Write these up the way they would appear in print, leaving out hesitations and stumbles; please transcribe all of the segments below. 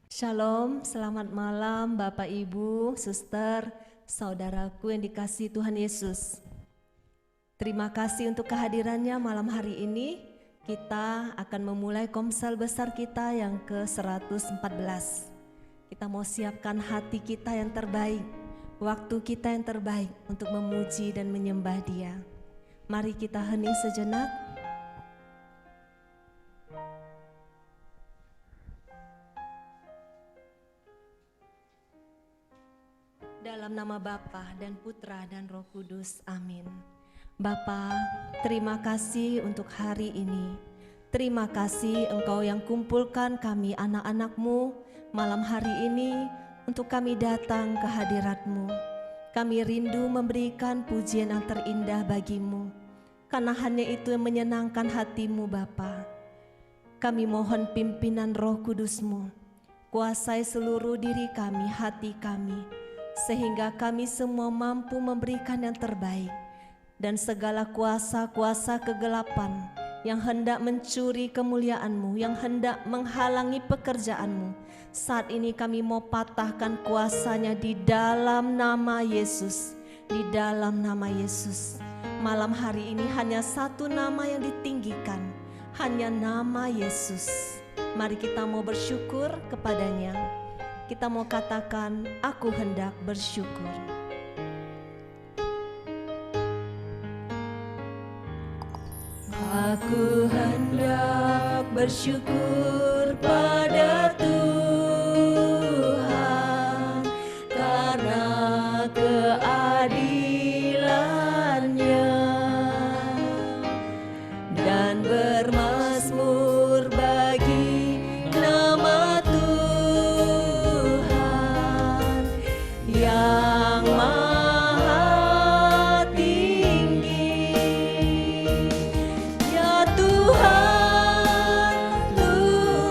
Shalom, selamat malam Bapak Ibu, Suster, saudaraku yang dikasihi Tuhan Yesus. Terima kasih untuk kehadirannya malam hari ini. Kita akan memulai komsel besar kita yang ke-114. Kita mau siapkan hati kita yang terbaik, waktu kita yang terbaik untuk memuji dan menyembah Dia. Mari kita hening sejenak. Dalam nama Bapa dan Putra dan Roh Kudus, amin. Bapa, terima kasih untuk hari ini. Terima kasih Engkau yang kumpulkan kami anak-anak-Mu malam hari ini untuk kami datang ke hadirat-Mu. Kami rindu memberikan pujian yang terindah bagi-Mu, karena hanya itu yang menyenangkan hati-Mu Bapa. Kami mohon pimpinan Roh Kudus-Mu, kuasai seluruh diri kami, hati kami, sehingga kami semua mampu memberikan yang terbaik, dan segala kuasa-kuasa kegelapan yang hendak mencuri kemuliaan-Mu, yang hendak menghalangi pekerjaan-Mu, saat ini kami mau patahkan kuasanya di dalam nama Yesus, di dalam nama Yesus. Malam hari ini hanya satu nama yang ditinggikan, hanya nama Yesus. Mari kita mau bersyukur kepadanya. Kita mau katakan, aku hendak bersyukur. Aku hendak bersyukur pada Tuhan karena keadilan-Nya, dan bermazmur bagi nama Tuhan yang maha tinggi. Ya Tuhan, luar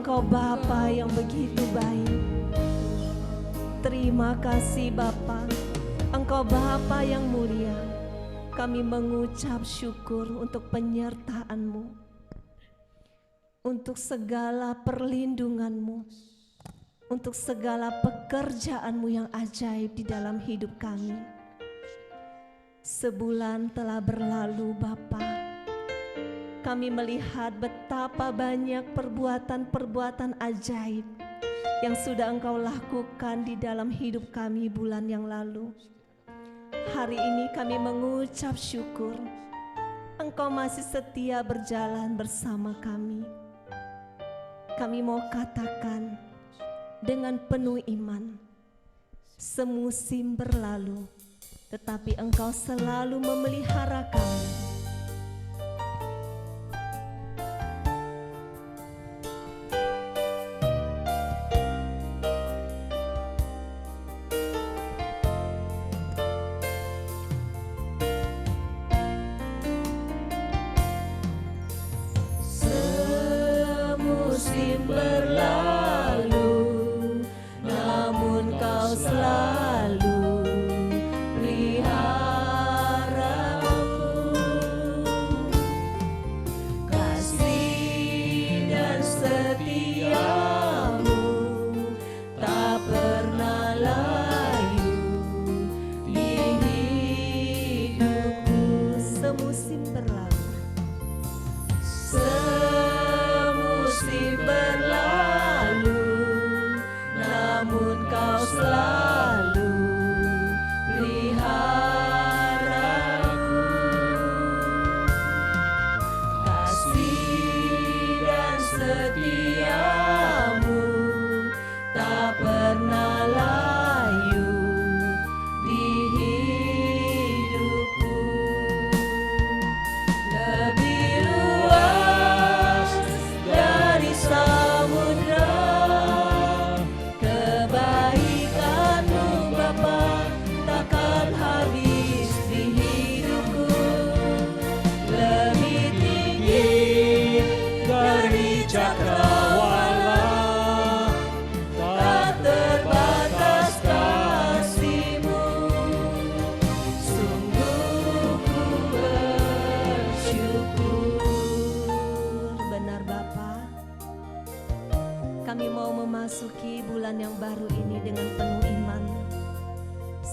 Engkau Bapa yang begitu baik. Terima kasih Bapa, Engkau Bapa yang mulia. Kami mengucap syukur untuk penyertaan-Mu, untuk segala perlindungan-Mu, untuk segala pekerjaan-Mu yang ajaib di dalam hidup kami. Sebulan telah berlalu Bapa, kami melihat betapa banyak perbuatan-perbuatan ajaib yang sudah Engkau lakukan di dalam hidup kami bulan yang lalu. Hari ini kami mengucap syukur, Engkau masih setia berjalan bersama kami. Kami mau katakan dengan penuh iman, semusim berlalu, tetapi Engkau selalu memelihara kami.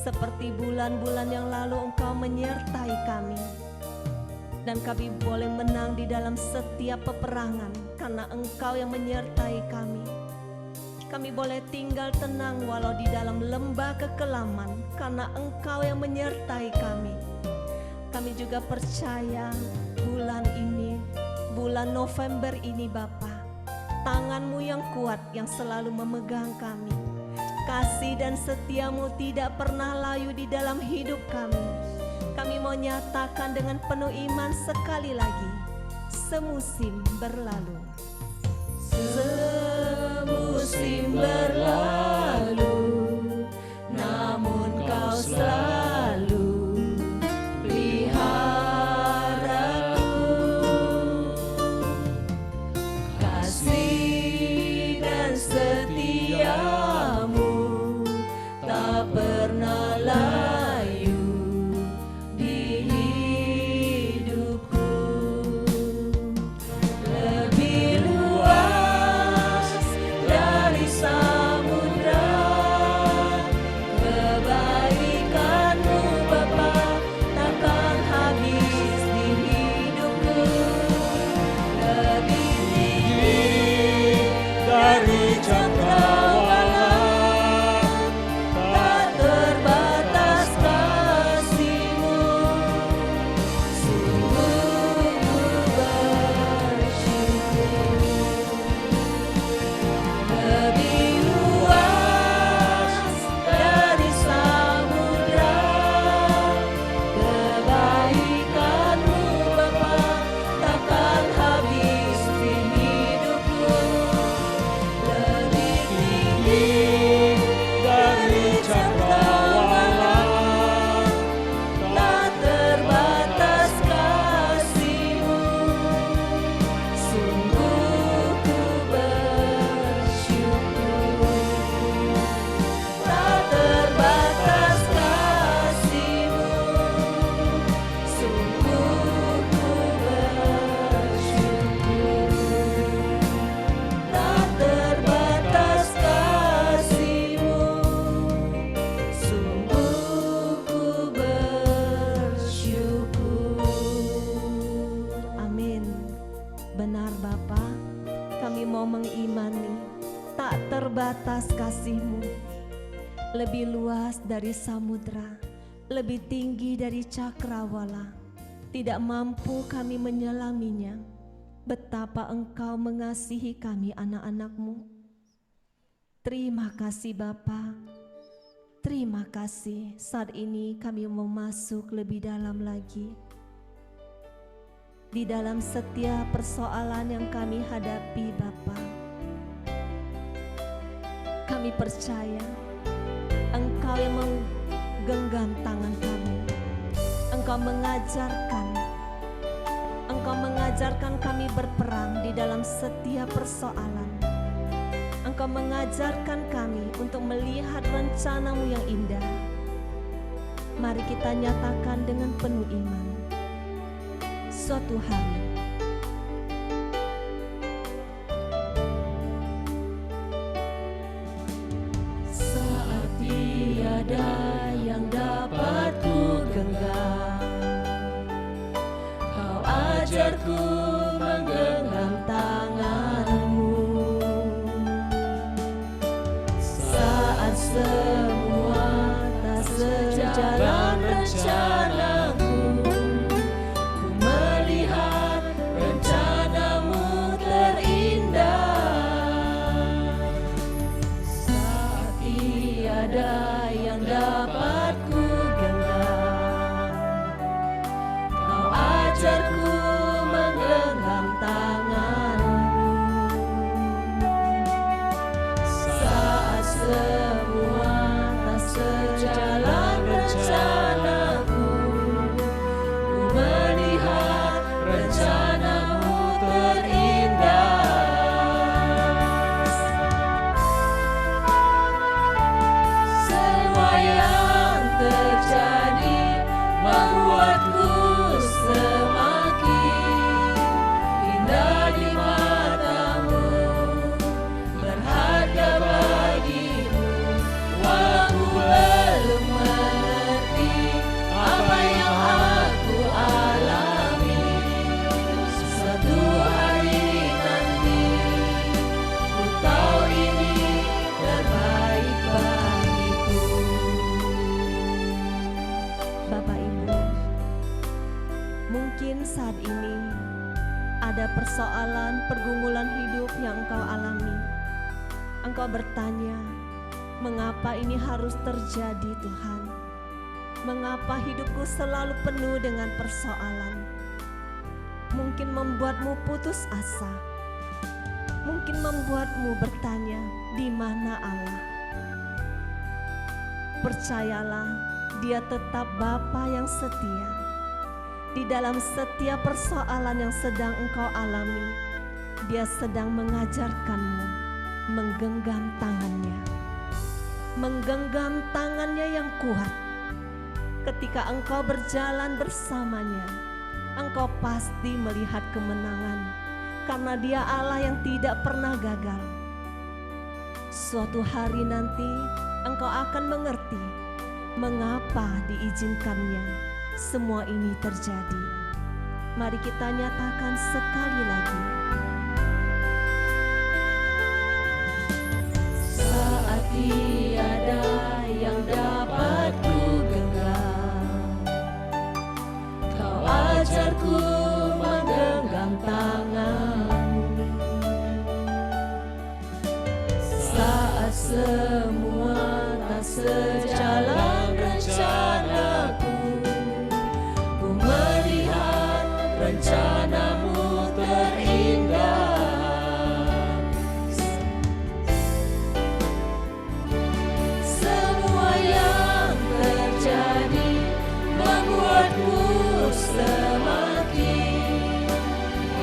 Seperti bulan-bulan yang lalu Engkau menyertai kami, dan kami boleh menang di dalam setiap peperangan karena Engkau yang menyertai kami. Kami boleh tinggal tenang walau di dalam lembah kekelaman karena Engkau yang menyertai kami. Kami juga percaya bulan ini, bulan November ini Bapa, tangan-Mu yang kuat yang selalu memegang kami. Kasih dan setia-Mu tidak pernah layu di dalam hidup kami. Kami mau nyatakan dengan penuh iman sekali lagi, semusim berlalu. Semusim berlalu, namun Kau selalu peliharaku. Kasih dan setia-Mu tak pernah layu di hidupku. Lebih luas dari samudra kebaikan-Mu Bapa, takkan habis di hidupku. Lebih tinggi dari cakrawala, tak terbatas kasih-Mu. Sungguh ku bersyukur. Lebih luas dari samudra kebaikan-Mu Bapa, takkan habis di hidupku. Lebih tinggi dari cakrawala, tak terbatas kasih-Mu. Sungguh ku bersyukur. tak terbatas kasih-Mu, lebih luas dari samudra, lebih tinggi dari cakrawala. Tidak mampu kami menyelaminya. Betapa Engkau mengasihi kami anak-anak-Mu. Terima kasih Bapa. Terima kasih. Saat ini kami mau masuk lebih dalam lagi di dalam setiap persoalan yang kami hadapi Bapa. Kami percaya Engkau yang menggenggam tangan kami. Engkau mengajarkan kami berperang di dalam setiap persoalan. Engkau mengajarkan kami untuk melihat rencana-Mu yang indah. Mari kita nyatakan dengan penuh iman. Suatu hari saat tiada yang dapat ku genggam, Kau ajarku menggenggam tangan-Mu. Saat semua tak sejalan rencanaku, ku melihat rencana-Mu terindah. Saat tiada yang dapat ku genggam, Kau ajarku menggenggam tangan-Mu. Saat semua tak sejalan rencanaku, ku melihat rencana-Mu terindah. Semua yang terjadi membuatku semakin indah di mata-Mu, berharga bagi-Mu. Walau ku belum mengerti apa yang aku alami, suatu hari nanti ku tahu ini terbaik bagiku. Bapak Ibu, mungkin saat ini ada persoalan pergumulan hidup yang engkau alami. Engkau bertanya, mengapa ini harus terjadi Tuhan? Mengapa hidupku selalu penuh dengan persoalan? Mungkin membuatmu putus asa. Mungkin membuatmu bertanya, di mana Allah? Percayalah, Dia tetap Bapa yang setia. Di dalam setiap persoalan yang sedang engkau alami, Dia sedang mengajarkanmu menggenggam tangannya. Menggenggam tangannya yang kuat. Ketika engkau berjalan bersamanya, engkau pasti melihat kemenangan, karena Dia Allah yang tidak pernah gagal. Suatu hari nanti engkau akan mengerti mengapa diizinkannya semua ini terjadi. Mari kita nyatakan sekali lagi. Saat tiada yang dapat ku genggam, Kau ajarku menggenggam tangan-Mu. Saat semua tak sejalan rencanaku, ku melihat rencana-Mu terindah. Semua yang terjadi membuatku semakin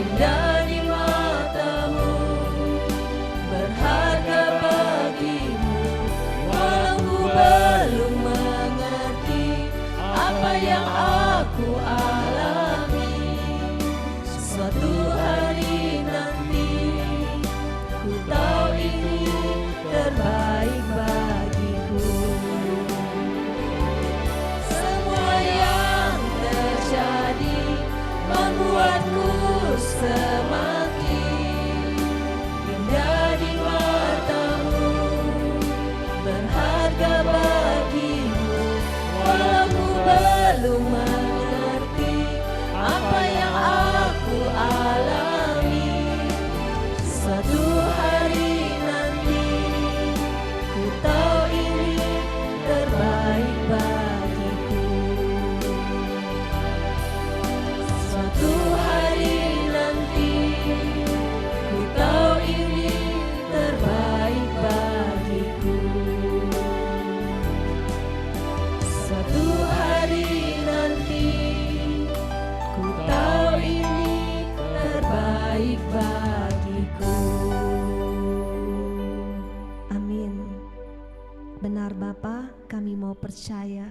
indah di mata-Mu, berharga bagi-Mu. Walau ku belum mengerti percaya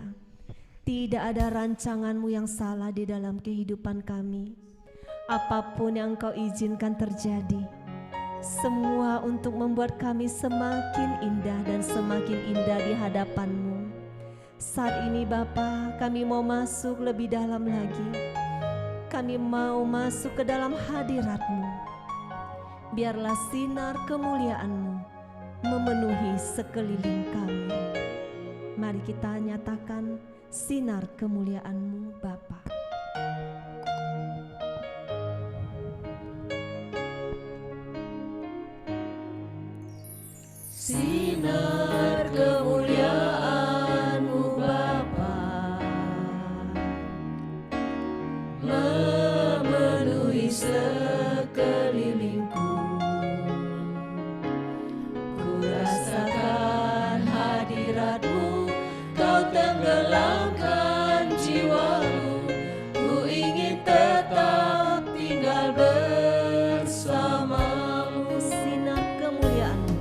tidak ada rancangan-Mu yang salah di dalam kehidupan kami. Apapun yang Engkau izinkan terjadi, semua untuk membuat kami semakin indah dan semakin indah di hadapan-Mu. Saat ini Bapa, kami mau masuk lebih dalam lagi. Kami mau masuk ke dalam hadirat-Mu. Biarlah sinar kemuliaan-Mu memenuhi sekeliling kami. Mari kita nyatakan sinar kemuliaan-Mu Bapa. Sinar kemuliaan-Mu Bapa memenuhi sekelilingku. Ku rasakan hadirat-Mu, Kau tenggelamkan jiwaku. Ku ingin tetap tinggal bersama-Mu. Sinar kemuliaan-Mu,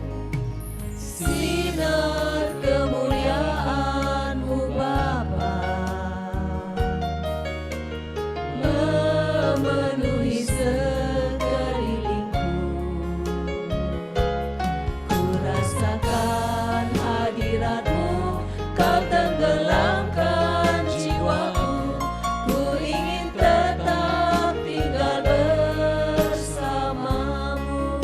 sinar kemuliaan-Mu Bapa memenuhi sekelilingku. Ku rasakan hadirat-Mu, Kau tenggelamkan jiwaku. Ku ingin tetap tinggal bersama-Mu.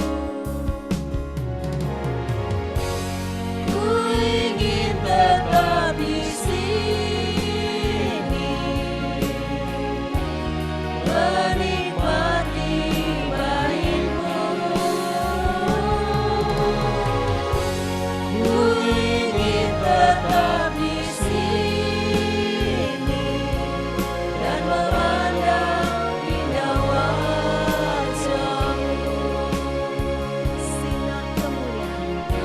Ku ingin tetap di sini, menikmati baik-Mu. Ku ingin tetap di sini dan memandang indah wajah-Mu. Sinar kemuliaan,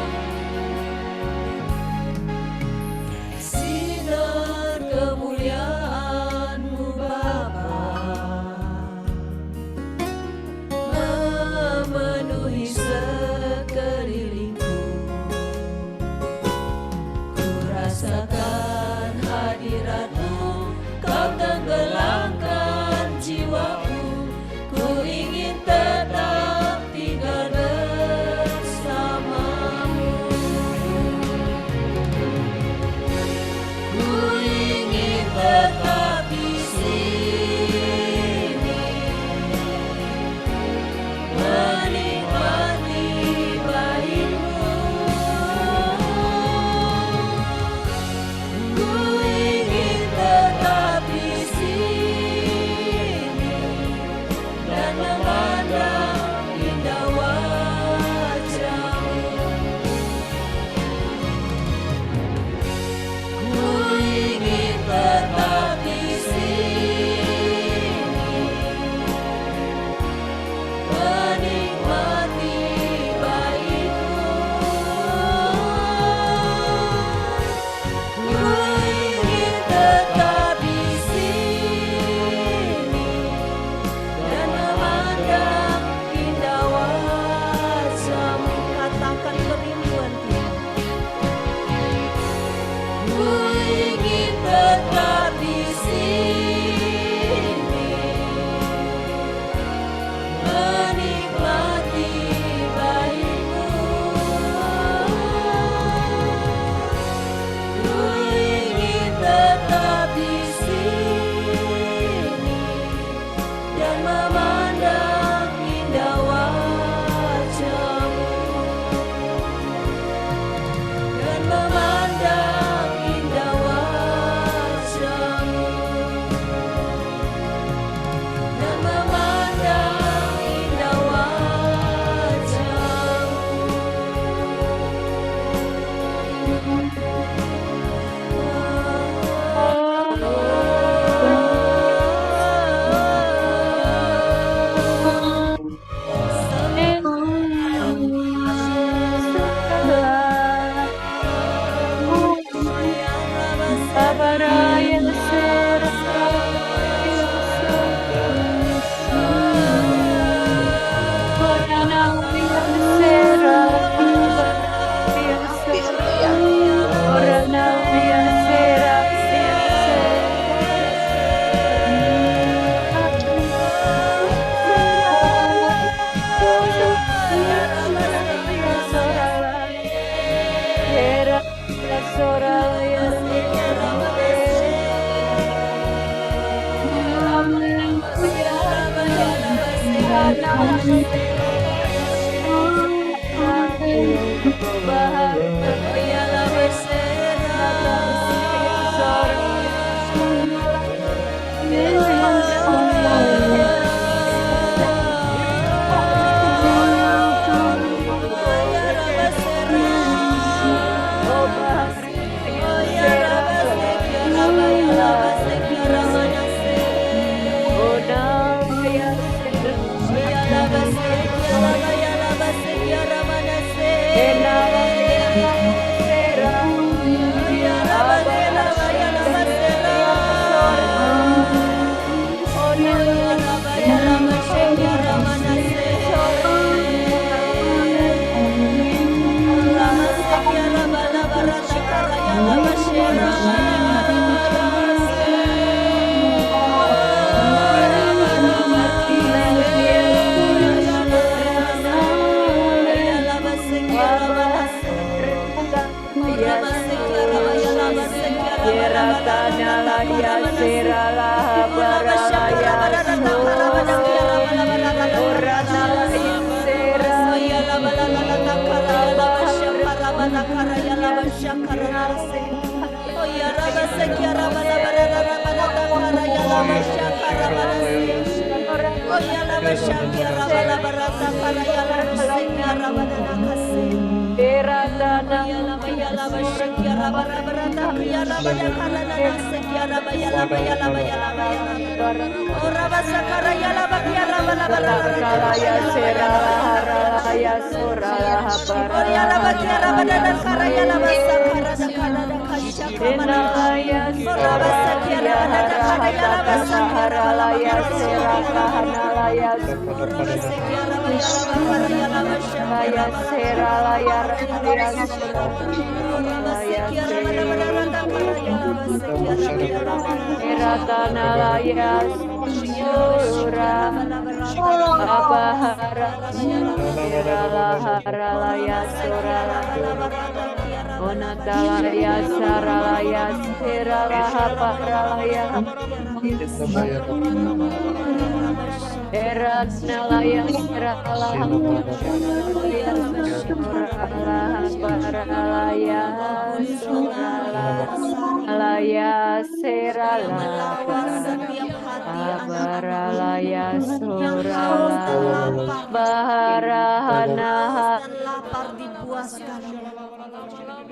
sinar kemuliaan-Mu Bapa memenuhi sekelilingku. Ku rasakan hadirat-Mu, Kau tenggelamkan jiwaku. Ku ingin tetap tinggal bersama-Mu. Ku ingin tetap di sini, menikmati baik-Mu. Ku ingin tetap di sini dan memandang indah wajah-Mu. Ku ingin tetap di sini, menikmati baik-Mu. Ku ingin tetap di sini dan memandang indah wajah-Mu. Katakan kerinduan kita. Ku ingin tetap di sini, menikmati baik-Mu. Ku ingin tetap di sini dan memandang indah wajah-Mu. Dan memandang indah wajah-Mu. Dan memandang indah wajah-Mu.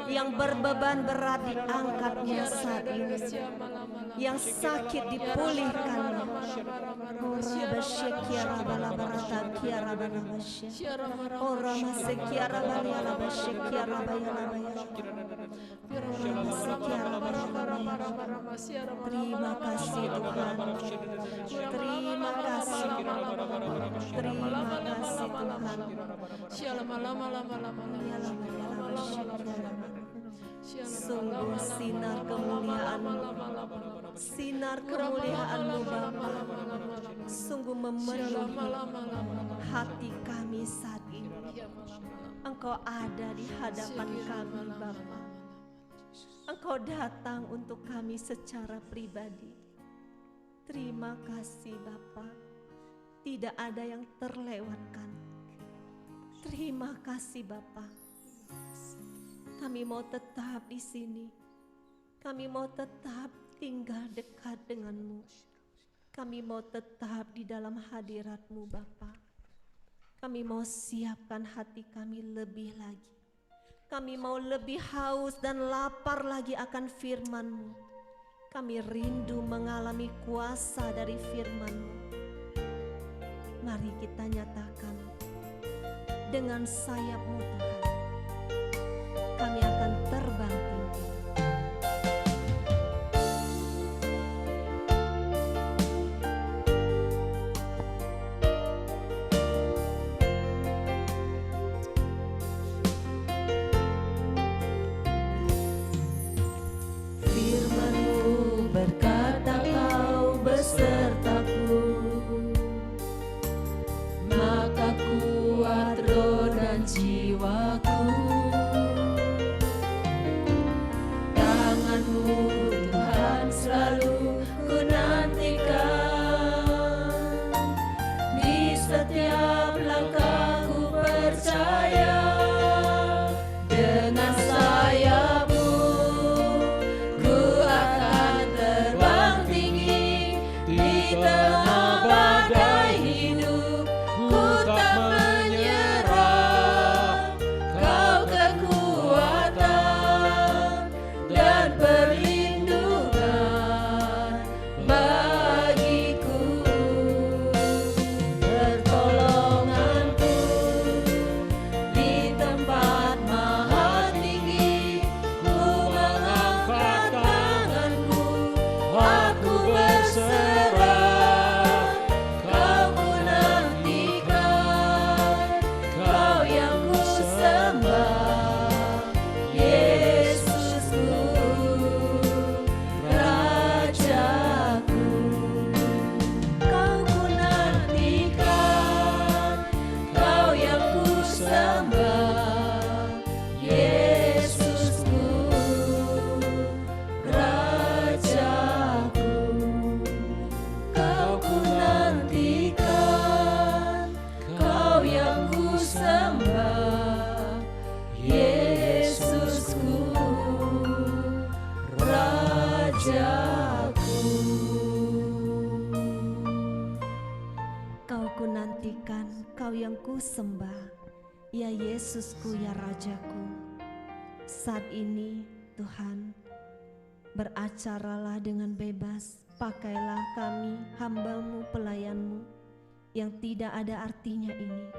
Yang berbeban berat diangkatnya saat ini, yang sakit dipulihkan. Terima kasih Tuhan, terima kasih, terima kasih Tuhan. Sungguh sinar kemuliaan-Mu, sinar kemuliaan-Mu Bapa, sungguh memenuhi hati kami saat ini. Engkau ada di hadapan kami Bapa. Engkau datang untuk kami secara pribadi. Terima kasih Bapa, tidak ada yang terlewatkan. Terima kasih Bapa. Kami mau tetap di sini. Kami mau tetap tinggal dekat dengan-Mu. Kami mau tetap di dalam hadirat-Mu Bapa. Kami mau siapkan hati kami lebih lagi. Kami mau lebih haus dan lapar lagi akan firman-Mu. Kami rindu mengalami kuasa dari firman-Mu. Mari kita nyatakan dengan sayap-Mu Tuhan. Kami akan terbang tinggi. Firman-Mu berkata Kau besertaku, maka kuat roh dan jiwa rajaku. Kau ku nantikan, kau yang ku sembah, ya Yesusku ya Rajaku. Saat ini Tuhan, beracaralah dengan bebas, pakailah kami hamba-Mu, pelayan-Mu yang tidak ada artinya ini.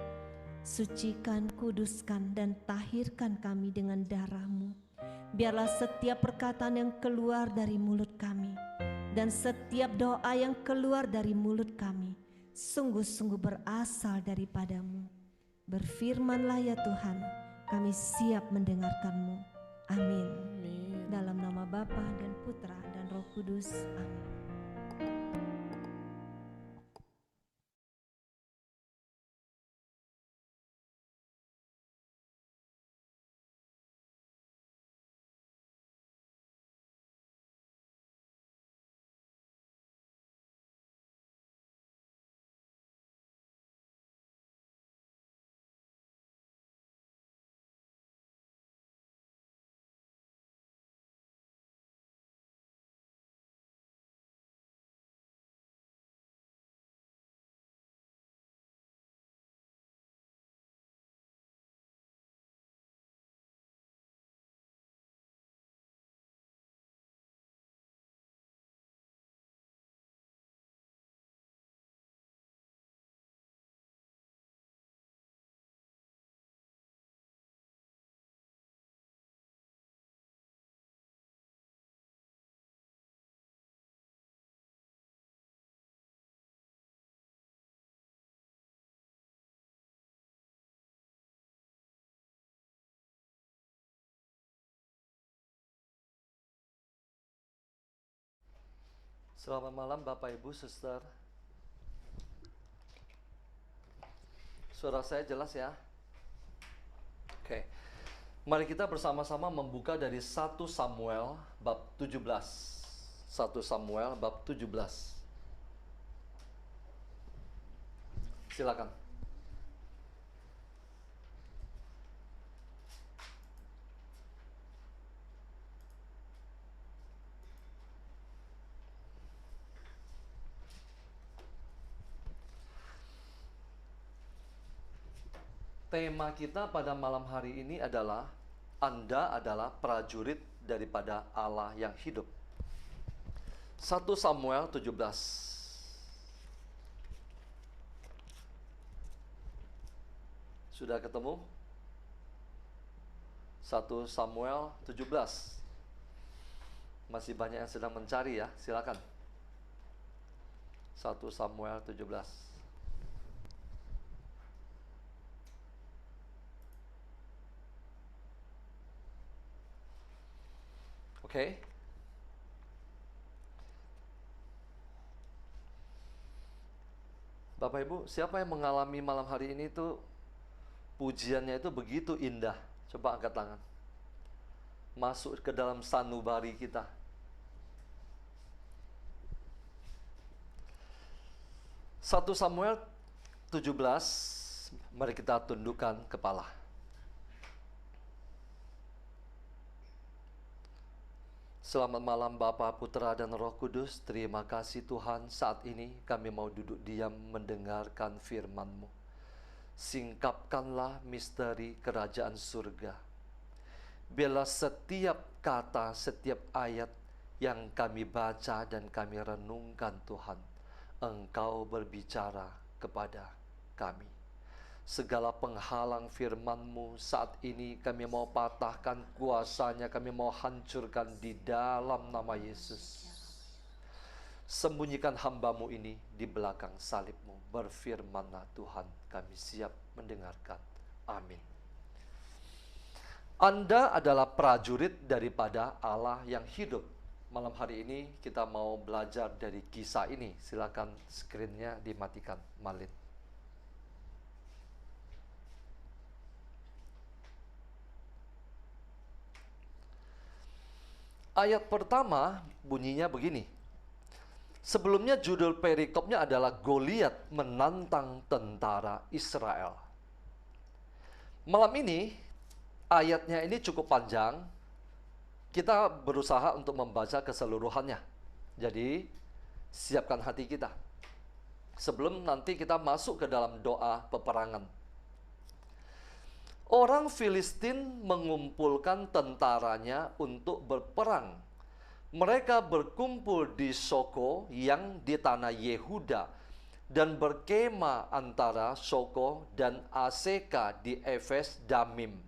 Sucikan, kuduskan dan tahirkan kami dengan darah-Mu. Biarlah setiap perkataan yang keluar dari mulut kami dan setiap doa yang keluar dari mulut kami sungguh-sungguh berasal daripada-Mu. Berfirmanlah ya Tuhan, kami siap mendengarkan-Mu. Amin. Dalam nama Bapa dan Putra dan Roh Kudus. Amin. Selamat malam Bapak Ibu Suster. Suara saya jelas ya? Oke. Mari kita bersama-sama membuka dari 1 Samuel bab 17. 1 Samuel bab 17. Silakan. Tema kita pada malam hari ini adalah Anda adalah prajurit daripada Allah yang hidup. 1 Samuel 17. Sudah ketemu? 1 Samuel 17. Masih banyak yang sedang mencari ya, silakan. 1 Samuel 17. Oke. Bapak Ibu, siapa yang mengalami malam hari ini tuh pujiannya itu begitu indah? Coba angkat tangan. Masuk ke dalam sanubari kita. 1 Samuel 17, mari kita tundukkan kepala. Selamat malam Bapa, Putra dan Roh Kudus. Terima kasih Tuhan, saat ini kami mau duduk diam mendengarkan firman-Mu. Singkapkanlah misteri kerajaan surga. Biarlah setiap kata, setiap ayat yang kami baca dan kami renungkan Tuhan, Engkau berbicara kepada kami. Segala penghalang firman-Mu saat ini kami mau patahkan kuasanya, kami mau hancurkan di dalam nama Yesus. Sembunyikan hamba-Mu ini di belakang salib-Mu. Berfirman-Lah Tuhan, kami siap mendengarkan. Amin. Anda adalah prajurit daripada Allah yang hidup. Malam hari ini kita mau belajar dari kisah ini. Silakan screen-nya dimatikan, Malin. Ayat pertama bunyinya begini. Sebelumnya judul perikopnya adalah Goliat menantang tentara Israel. Malam ini ayatnya ini cukup panjang. kita berusaha untuk membaca keseluruhannya. Jadi, siapkan hati kita sebelum nanti kita masuk ke dalam doa peperangan. Orang Filistin mengumpulkan tentaranya untuk berperang. Mereka berkumpul di Soko yang di tanah Yehuda dan berkemah antara Soko dan Aseka di Efes Damim.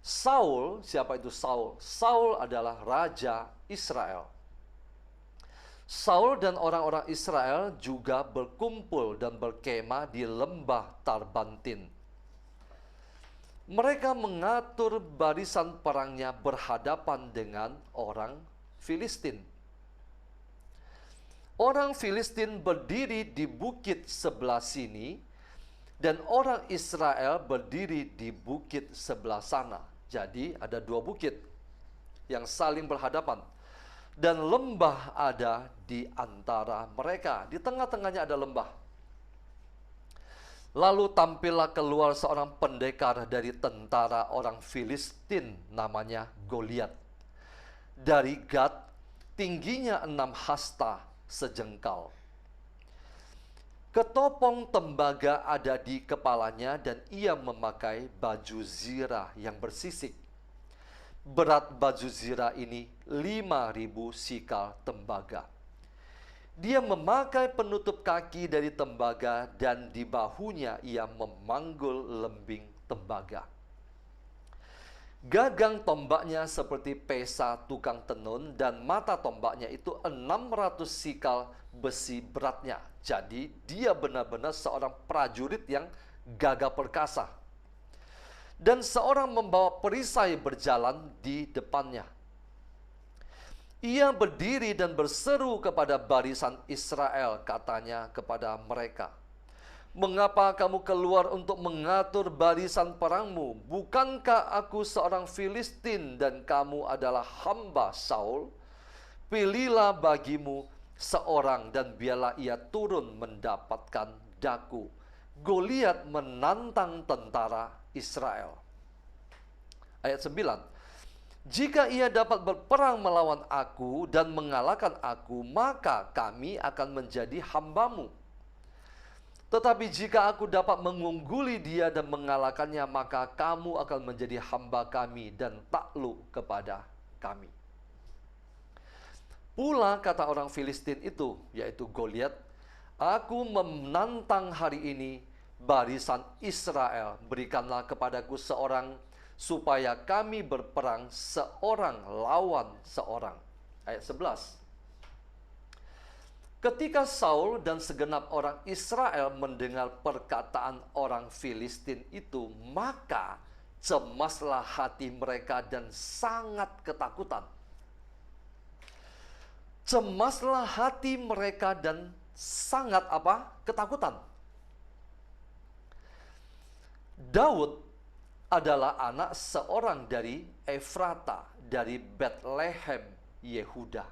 Saul, siapa itu Saul? Saul adalah raja Israel. Saul dan orang-orang Israel juga berkumpul dan berkemah di lembah Tarbantin. Mereka mengatur barisan perangnya berhadapan dengan orang Filistin. Orang Filistin berdiri di bukit sebelah sini, dan orang Israel berdiri di bukit sebelah sana. Jadi ada dua bukit yang saling berhadapan. Dan lembah ada di antara mereka. Di tengah-tengahnya ada lembah. Lalu tampillah keluar seorang pendekar dari tentara orang Filistin, namanya Goliat. Dari Gad, tingginya 6 hasta sejengkal. Ketopong tembaga ada di kepalanya dan ia memakai baju zirah yang bersisik. Berat baju zirah ini 5.000 sikal tembaga. Dia memakai penutup kaki dari tembaga dan di bahunya ia memanggul lembing tembaga. Gagang tombaknya seperti pesa tukang tenun dan mata tombaknya itu 600 sikal besi beratnya. Jadi dia benar-benar seorang prajurit yang gagah perkasa. Dan seorang membawa perisai berjalan di depannya. Ia berdiri dan berseru kepada barisan Israel, katanya kepada mereka, "Mengapa kamu keluar untuk mengatur barisan perangmu? Bukankah aku seorang Filistin dan kamu adalah hamba Saul? Pilihlah bagimu seorang dan biarlah ia turun mendapatkan daku." Goliat menantang tentara Israel. Ayat 9. "Jika ia dapat berperang melawan aku dan mengalahkan aku, maka kami akan menjadi hambamu. Tetapi jika aku dapat mengungguli dia dan mengalahkannya, maka kamu akan menjadi hamba kami dan takluk kepada kami." Pula kata orang Filistin itu, yaitu Goliat, "Aku menantang hari ini barisan Israel. Berikanlah kepadaku seorang supaya kami berperang seorang lawan seorang." Ayat 11. Ketika Saul dan segenap orang Israel mendengar perkataan orang Filistin itu, maka cemaslah hati mereka dan sangat ketakutan. Cemaslah hati mereka dan sangat apa? Ketakutan. Daud adalah anak seorang dari Efrata, dari Bethlehem, Yehuda.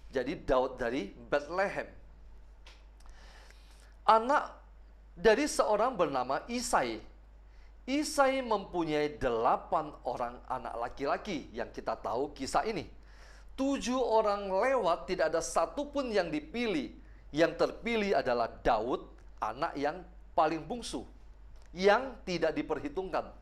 Jadi Daud dari Bethlehem. Anak dari seorang bernama Isai. Isai mempunyai 8 orang anak laki-laki yang kita tahu kisah ini. 7 orang lewat, tidak ada satupun yang dipilih. Yang terpilih adalah Daud, anak yang paling bungsu, yang tidak diperhitungkan.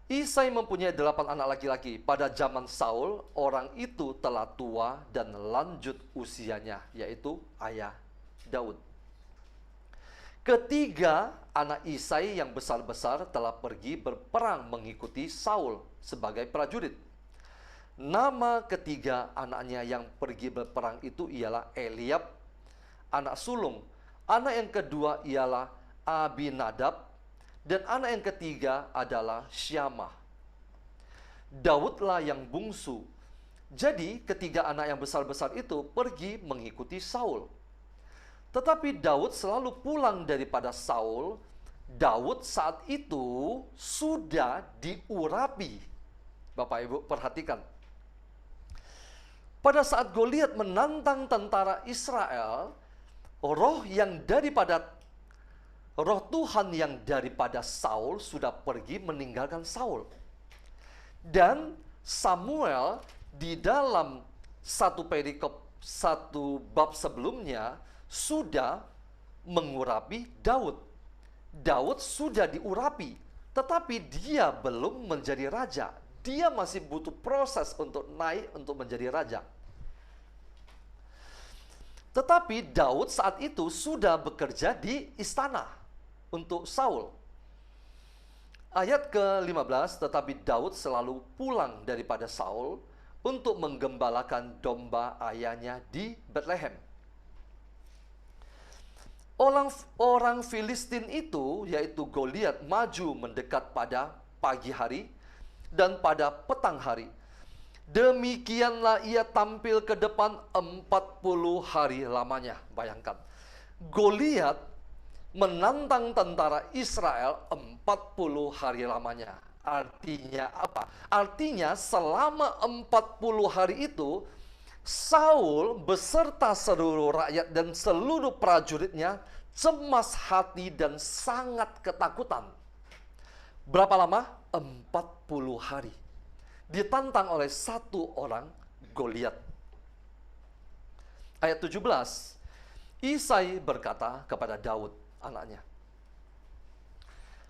Isai mempunyai 8 anak laki-laki. Pada zaman Saul, orang itu telah tua dan lanjut usianya, yaitu ayah Daud. Ketiga anak Isai yang besar-besar telah pergi berperang mengikuti Saul sebagai prajurit. Nama ketiga anaknya yang pergi berperang itu ialah Eliab, anak sulung. Anak yang kedua ialah Abinadab, dan anak yang ketiga adalah Syamah. Daudlah yang bungsu. Jadi ketiga anak yang besar-besar itu pergi mengikuti Saul. Tetapi Daud selalu pulang daripada Saul. Daud saat itu sudah diurapi. Bapak Ibu perhatikan. Pada saat Goliat menantang tentara Israel, roh yang daripada roh Tuhan yang daripada Saul sudah pergi meninggalkan Saul. Dan Samuel di dalam satu perikop, satu bab sebelumnya sudah mengurapi Daud. Daud sudah diurapi, tetapi dia belum menjadi raja. Dia masih butuh proses untuk naik untuk menjadi raja. Tetapi Daud saat itu sudah bekerja di istana untuk Saul. Ayat ke-15, tetapi Daud selalu pulang daripada Saul untuk menggembalakan domba ayahnya di Bethlehem. Orang Filistin itu, yaitu Goliat, maju mendekat pada pagi hari dan pada petang hari. Demikianlah ia tampil ke depan 40 hari lamanya. Bayangkan, Goliat menantang tentara Israel 40 hari lamanya. Artinya apa? Artinya selama 40 hari itu, Saul beserta seluruh rakyat dan seluruh prajuritnya cemas hati dan sangat ketakutan. Berapa lama? 40 hari. Ditantang oleh satu orang, Goliat. Ayat 17, Isai berkata kepada Daud, anaknya,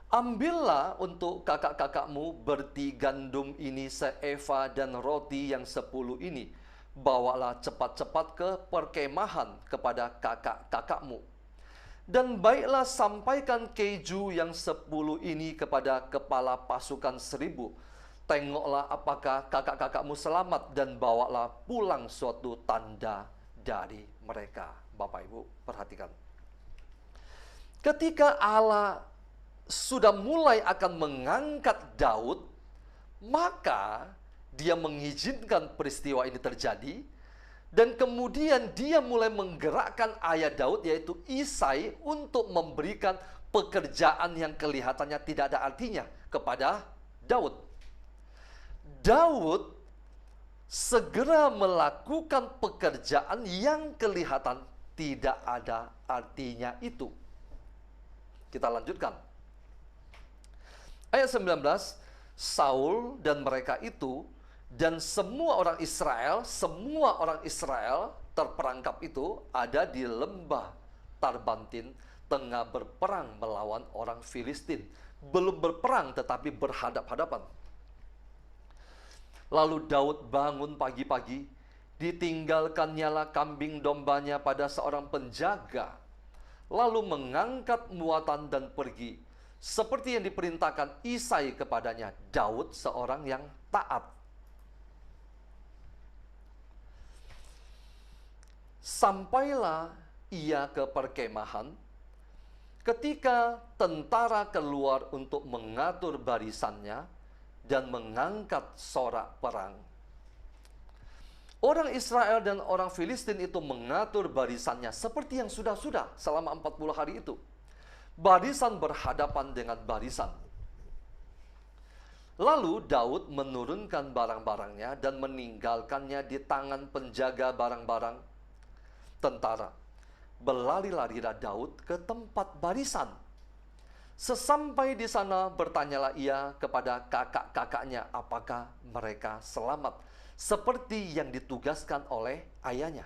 ambillah untuk kakak-kakakmu berti gandum ini seeva dan roti yang 10 ini. Bawalah cepat-cepat ke perkemahan kepada kakak-kakakmu. Dan baiklah sampaikan keju yang 10 ini kepada kepala pasukan 1000. Tengoklah apakah kakak-kakakmu selamat dan bawalah pulang suatu tanda dari mereka. Bapak Ibu, perhatikan. Ketika Allah sudah mulai akan mengangkat Daud, maka dia mengizinkan peristiwa ini terjadi, dan kemudian dia mulai menggerakkan ayah Daud, yaitu Isai, untuk memberikan pekerjaan yang kelihatannya tidak ada artinya kepada Daud. Daud segera melakukan pekerjaan yang kelihatan tidak ada artinya itu. Kita lanjutkan. Ayat 19, Saul dan mereka itu dan semua orang Israel terperangkap itu ada di lembah Tarbantin, tengah berperang melawan orang Filistin. Belum berperang tetapi berhadap-hadapan. Lalu Daud bangun pagi-pagi, ditinggalkannya lah kambing dombanya pada seorang penjaga, lalu mengangkat muatan dan pergi, seperti yang diperintahkan Isai kepadanya. Daud seorang yang taat. Sampailah ia ke perkemahan, ketika tentara keluar untuk mengatur barisannya dan mengangkat sorak perang. Orang Israel dan orang Filistin itu mengatur barisannya seperti yang sudah-sudah selama 40 hari itu. Barisan berhadapan dengan barisan. Lalu Daud menurunkan barang-barangnya dan meninggalkannya di tangan penjaga barang-barang tentara. Berlari-larilah Daud ke tempat barisan. Sesampai di sana bertanyalah ia kepada kakak-kakaknya apakah mereka selamat, seperti yang ditugaskan oleh ayahnya.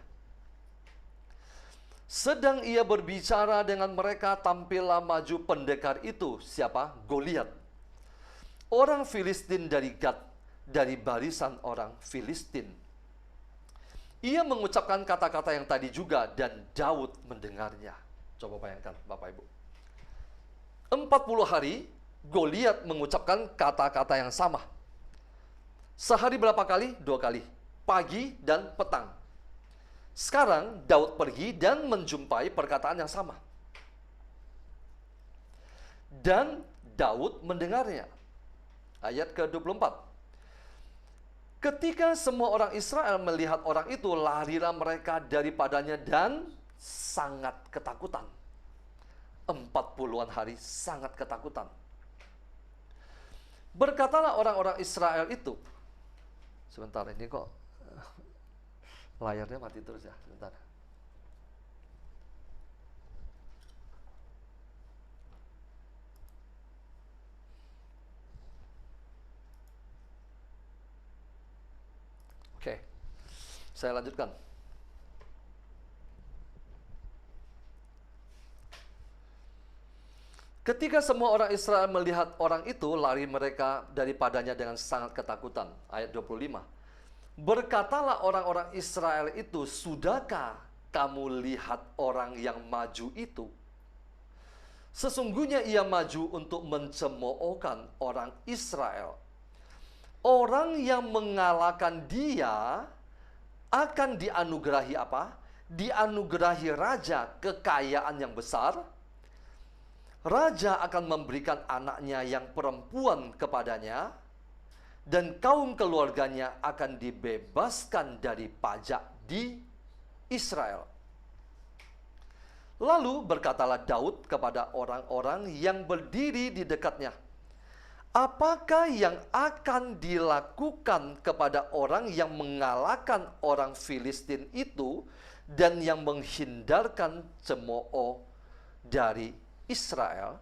Sedang ia berbicara dengan mereka, tampillah maju pendekar itu. Siapa? Goliat, orang Filistin dari Gad, dari barisan orang Filistin. Ia mengucapkan kata-kata yang tadi juga, dan Daud mendengarnya. Coba bayangkan Bapak Ibu, 40 hari Goliat mengucapkan kata-kata yang sama. Sehari berapa kali? 2 kali, pagi dan petang. Sekarang Daud pergi dan menjumpai perkataan yang sama, dan Daud mendengarnya. Ayat ke-24, ketika semua orang Israel melihat orang itu, larilah mereka daripadanya dan sangat ketakutan. 40-an hari sangat ketakutan. Berkatalah orang-orang Israel itu, sebentar, ini kok layarnya mati terus ya, sebentar. Saya lanjutkan. Ketika semua orang Israel melihat orang itu, lari mereka daripadanya dengan sangat ketakutan. Ayat 25. Berkatalah orang-orang Israel itu, sudahkah kamu lihat orang yang maju itu? Sesungguhnya ia maju untuk mencemoohkan orang Israel. Orang yang mengalahkan dia akan dianugerahi apa? Dianugerahi raja, kekayaan yang besar. Raja akan memberikan anaknya yang perempuan kepadanya, dan kaum keluarganya akan dibebaskan dari pajak di Israel. Lalu berkatalah Daud kepada orang-orang yang berdiri di dekatnya, apakah yang akan dilakukan kepada orang yang mengalahkan orang Filistin itu dan yang menghindarkan cemooh dari Israel?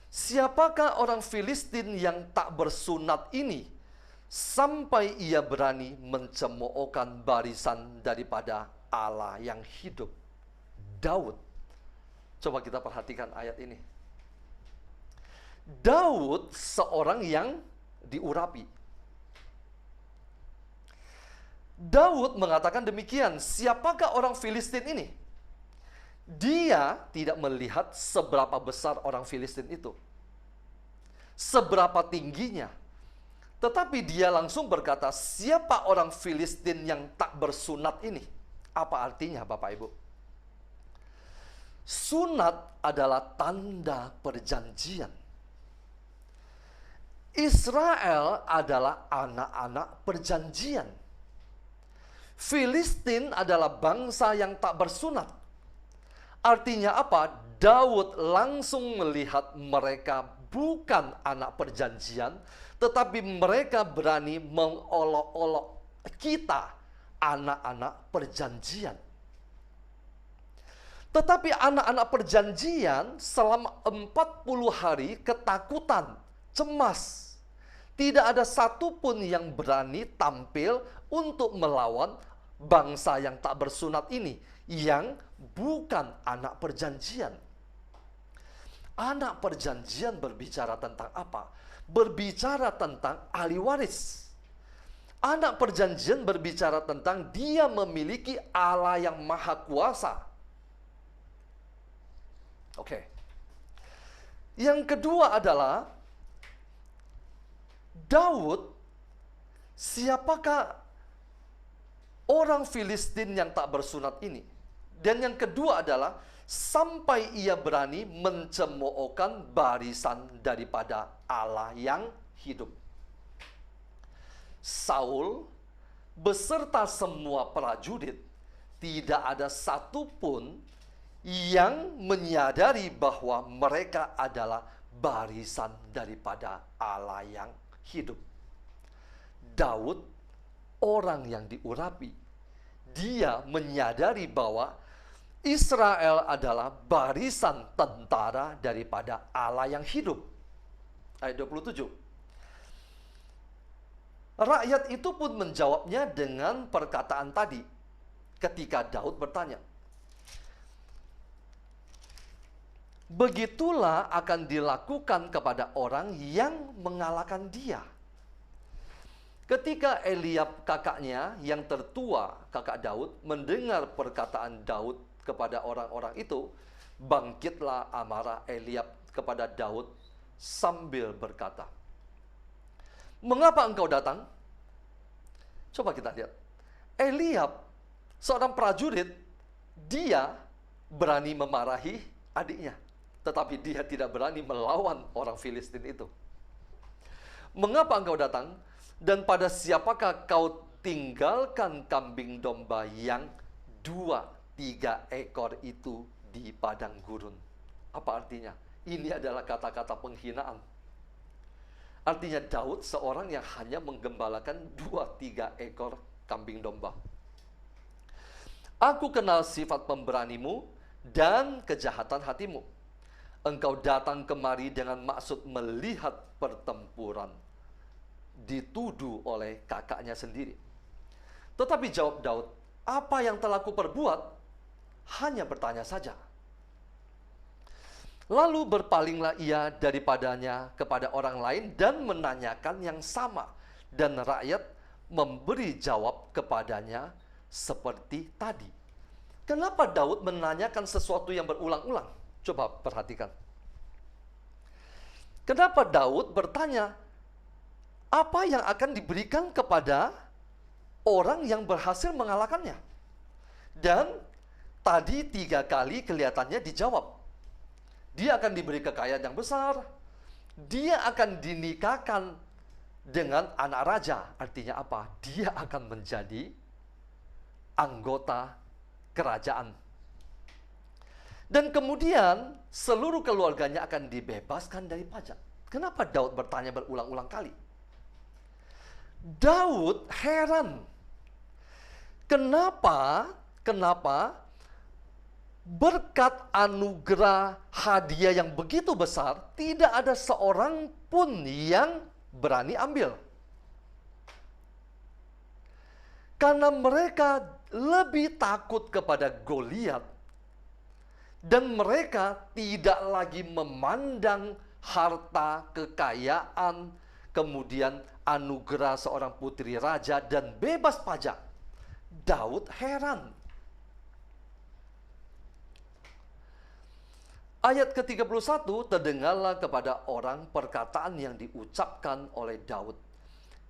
Siapakah orang Filistin yang tak bersunat ini sampai ia berani mencemoohkan barisan daripada Allah yang hidup? Daud. Coba kita perhatikan ayat ini. Daud seorang yang diurapi. Daud mengatakan demikian, siapakah orang Filistin ini? Dia tidak melihat seberapa besar orang Filistin itu, seberapa tingginya. Tetapi dia langsung berkata, siapa orang Filistin yang tak bersunat ini? Apa artinya Bapak Ibu? Sunat adalah tanda perjanjian. Israel adalah anak-anak perjanjian. Filistin adalah bangsa yang tak bersunat. Artinya apa? Daud langsung melihat mereka bukan anak perjanjian, tetapi mereka berani mengolok-olok kita, anak-anak perjanjian. Tetapi anak-anak perjanjian selama 40 hari ketakutan, cemas. Tidak ada satupun yang berani tampil untuk melawan bangsa yang tak bersunat ini, yang bukan anak perjanjian. Anak perjanjian berbicara tentang apa? Berbicara tentang ahli waris. Anak perjanjian berbicara tentang dia memiliki Allah yang maha kuasa. Oke. Yang kedua adalah Daud, siapakah orang Filistin yang tak bersunat ini? Dan yang kedua adalah sampai ia berani mencemoohkan barisan daripada Allah yang hidup. Saul beserta semua prajurit, tidak ada satupun yang menyadari bahwa mereka adalah barisan daripada Allah yang hidup. Daud, orang yang diurapi, dia menyadari bahwa Israel adalah barisan tentara daripada Allah yang hidup. Ayat 27. Rakyat itu pun menjawabnya dengan perkataan tadi. Ketika Daud bertanya, begitulah akan dilakukan kepada orang yang mengalahkan dia. Ketika Eliab kakaknya yang tertua, kakak Daud, mendengar perkataan Daud kepada orang-orang itu, bangkitlah amarah Eliab kepada Daud sambil berkata, mengapa engkau datang? Coba kita lihat. Eliab, seorang prajurit, dia berani memarahi adiknya, tetapi dia tidak berani melawan orang Filistin itu. Mengapa engkau datang? Dan pada siapakah kau tinggalkan kambing domba yang 2-3 ekor itu di padang gurun? Apa artinya? Ini adalah kata-kata penghinaan. Artinya Daud seorang yang hanya menggembalakan 2-3 ekor kambing domba. Aku kenal sifat pemberanimu dan kejahatan hatimu. Engkau datang kemari dengan maksud melihat pertempuran. Dituduh oleh kakaknya sendiri. Tetapi jawab Daud, apa yang telah kuperbuat? Hanya bertanya saja. Lalu berpalinglah ia daripadanya kepada orang lain dan menanyakan yang sama. Dan rakyat memberi jawab kepadanya seperti tadi. Kenapa Daud menanyakan sesuatu yang berulang-ulang? Coba perhatikan. Kenapa Daud bertanya, apa yang akan diberikan kepada orang yang berhasil mengalahkannya? Dan tadi 3 kali kelihatannya dijawab. Dia akan diberi kekayaan yang besar. Dia akan dinikahkan dengan anak raja. Artinya apa? Dia akan menjadi anggota kerajaan. Dan kemudian seluruh keluarganya akan dibebaskan dari pajak. Kenapa Daud bertanya berulang-ulang kali? Daud heran. Kenapa berkat anugerah hadiah yang begitu besar, tidak ada seorang pun yang berani ambil. Karena mereka lebih takut kepada Goliat, dan mereka tidak lagi memandang harta, kekayaan, kemudian anugerah seorang putri raja dan bebas pajak. Daud heran. Ayat ke-31, terdengarlah kepada orang perkataan yang diucapkan oleh Daud.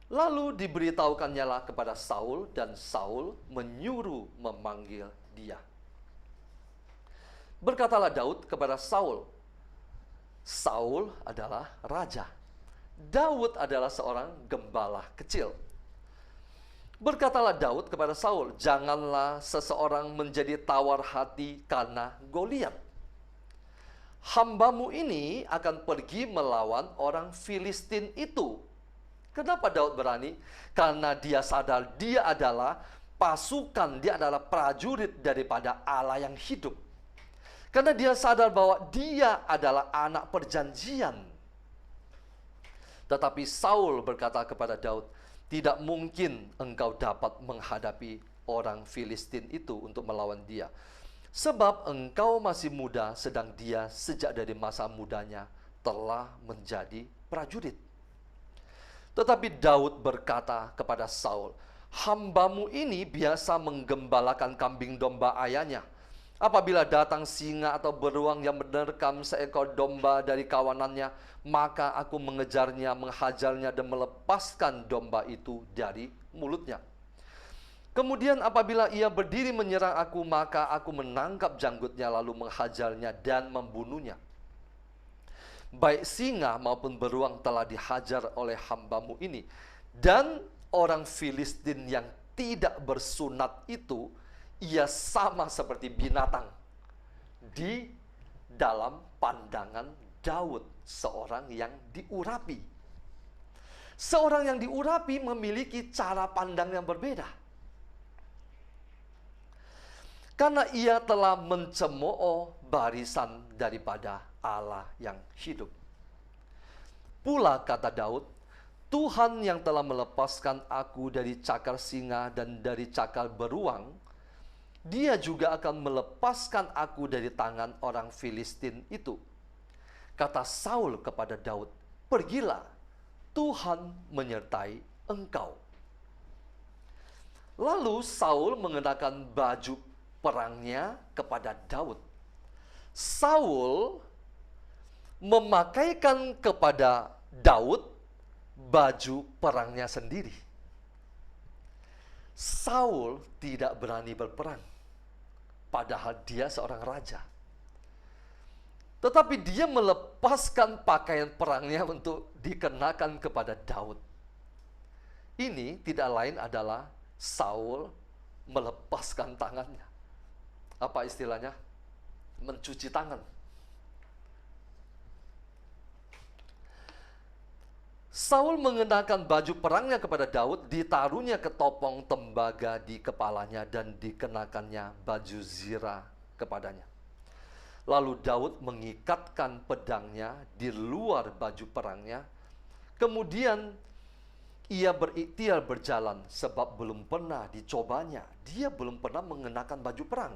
Lalu diberitahukannya lah kepada Saul, dan Saul menyuruh memanggil dia. Berkatalah Daud kepada Saul, Saul adalah raja. Daud adalah seorang gembala kecil. Berkatalah Daud kepada Saul, janganlah seseorang menjadi tawar hati karena Goliat. Hambamu ini akan pergi melawan orang Filistin itu. Kenapa Daud berani? Karena dia sadar dia adalah pasukan, dia adalah prajurit daripada Allah yang hidup. Karena dia sadar bahwa dia adalah anak perjanjian. Tetapi Saul berkata kepada Daud, tidak mungkin engkau dapat menghadapi orang Filistin itu untuk melawan dia. Sebab engkau masih muda, sedang dia sejak dari masa mudanya telah menjadi prajurit. Tetapi Daud berkata kepada Saul, hambamu ini biasa menggembalakan kambing domba ayahnya. Apabila datang singa atau beruang yang menerkam seekor domba dari kawanannya, maka aku mengejarnya, menghajarnya dan melepaskan domba itu dari mulutnya. Kemudian apabila ia berdiri menyerang aku, maka aku menangkap janggutnya lalu menghajarnya dan membunuhnya. Baik singa maupun beruang telah dihajar oleh hambamu ini. Dan orang Filistin yang tidak bersunat itu, ia sama seperti binatang di dalam pandangan Daud, seorang yang diurapi. Seorang yang diurapi memiliki cara pandang yang berbeda. Karena ia telah mencemooh barisan daripada Allah yang hidup. Pula kata Daud, Tuhan yang telah melepaskan aku dari cakar singa dan dari cakar beruang, dia juga akan melepaskan aku dari tangan orang Filistin itu. Kata Saul kepada Daud, pergilah, Tuhan menyertai engkau. Lalu Saul mengenakan baju perangnya kepada Daud. Saul memakaikan kepada Daud baju perangnya sendiri. Saul tidak berani berperang, padahal dia seorang raja. Tetapi dia melepaskan pakaian perangnya untuk dikenakan kepada Daud. Ini tidak lain adalah Saul melepaskan tangannya. Apa istilahnya? Mencuci tangan. Saul mengenakan baju perangnya kepada Daud, ditaruhnya ketopong tembaga di kepalanya dan dikenakannya baju zirah kepadanya. Lalu Daud mengikatkan pedangnya di luar baju perangnya. Kemudian ia berikhtiar berjalan sebab belum pernah dicobanya. Dia belum pernah mengenakan baju perang.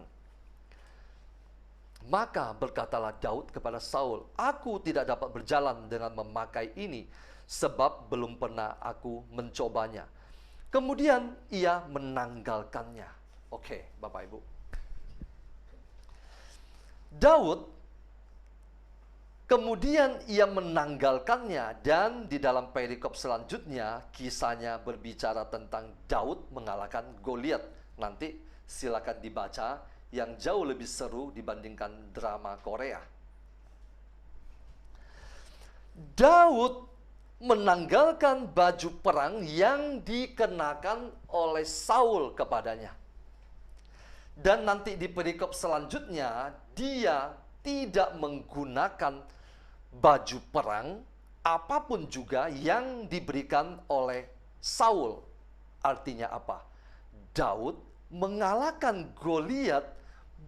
Maka berkatalah Daud kepada Saul, "Aku tidak dapat berjalan dengan memakai ini, sebab belum pernah aku mencobanya." Kemudian ia menanggalkannya. Oke, Bapak Ibu. Daud kemudian ia menanggalkannya, dan di dalam perikop selanjutnya kisahnya berbicara tentang Daud mengalahkan Goliat. Nanti silakan dibaca, yang jauh lebih seru dibandingkan drama Korea. Daud menanggalkan baju perang yang dikenakan oleh Saul kepadanya. Dan nanti di perikop selanjutnya dia tidak menggunakan baju perang apapun juga yang diberikan oleh Saul. Artinya apa? Daud mengalahkan Goliat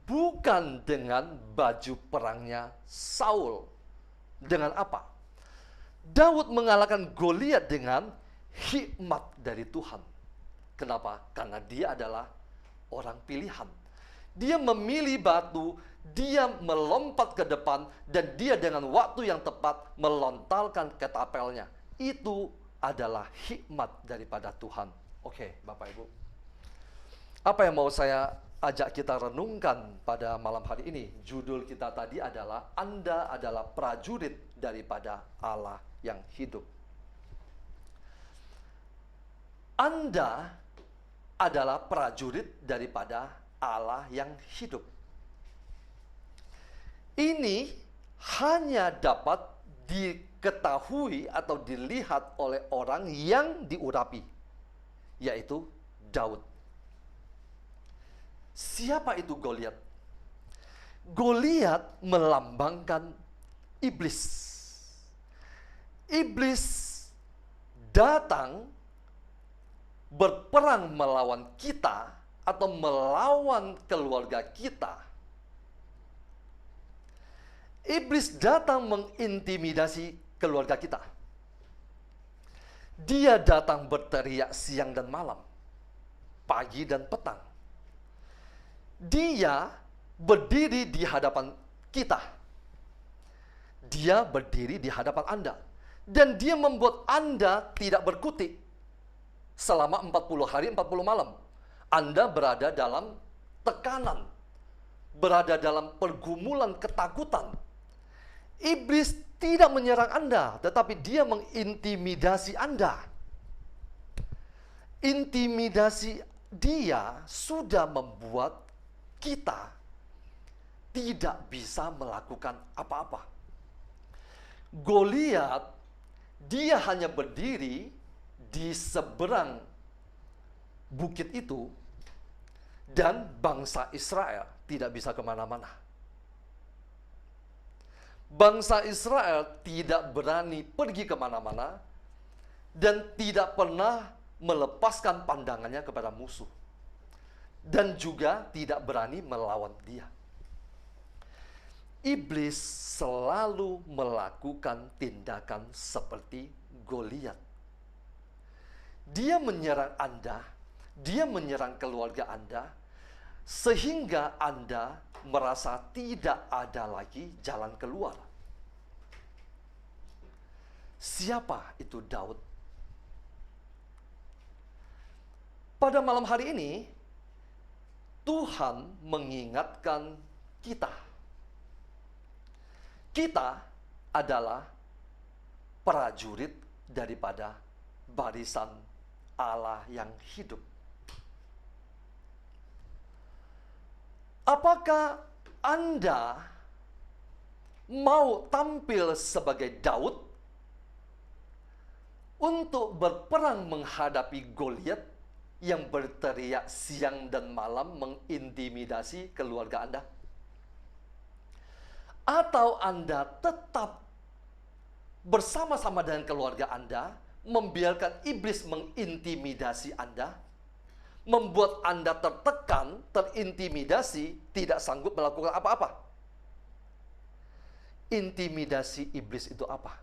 bukan dengan baju perangnya Saul. Dengan apa? Daud mengalahkan Goliat dengan hikmat dari Tuhan. Kenapa? Karena dia adalah orang pilihan. Dia memilih batu, dia melompat ke depan, dan dia dengan waktu yang tepat melontarkan ketapelnya. Itu adalah hikmat daripada Tuhan. Oke, Bapak Ibu. Apa yang mau saya ajak kita renungkan pada malam hari ini? Judul kita tadi adalah Anda adalah prajurit daripada Allah yang hidup. Anda adalah prajurit daripada Allah yang hidup. Ini hanya dapat diketahui atau dilihat oleh orang yang diurapi, yaitu Daud. Siapa itu Goliat? Goliat melambangkan iblis. Iblis datang berperang melawan kita atau melawan keluarga kita. Iblis datang mengintimidasi keluarga kita. Dia datang berteriak siang dan malam, pagi dan petang. Dia berdiri di hadapan kita. Dia berdiri di hadapan Anda. Dan dia membuat Anda tidak berkutik selama 40 hari 40 malam. Anda berada dalam tekanan, berada dalam pergumulan ketakutan. Iblis tidak menyerang Anda, tetapi dia mengintimidasi Anda. Intimidasi dia sudah membuat kita tidak bisa melakukan apa-apa. Goliat, dia hanya berdiri di seberang bukit itu, dan bangsa Israel tidak bisa kemana-mana. Bangsa Israel tidak berani pergi kemana-mana dan tidak pernah melepaskan pandangannya kepada musuh, dan juga tidak berani melawan dia. Iblis selalu melakukan tindakan seperti Goliat. Dia menyerang Anda, dia menyerang keluarga Anda, sehingga Anda merasa tidak ada lagi jalan keluar. Siapa itu Daud? Pada malam hari ini, Tuhan mengingatkan kita. Kita adalah prajurit daripada barisan Allah yang hidup. Apakah Anda mau tampil sebagai Daud untuk berperang menghadapi Goliat yang berteriak siang dan malam mengintimidasi keluarga Anda? Atau Anda tetap bersama-sama dengan keluarga Anda, membiarkan iblis mengintimidasi Anda, membuat Anda tertekan, terintimidasi, tidak sanggup melakukan apa-apa? Intimidasi iblis itu apa?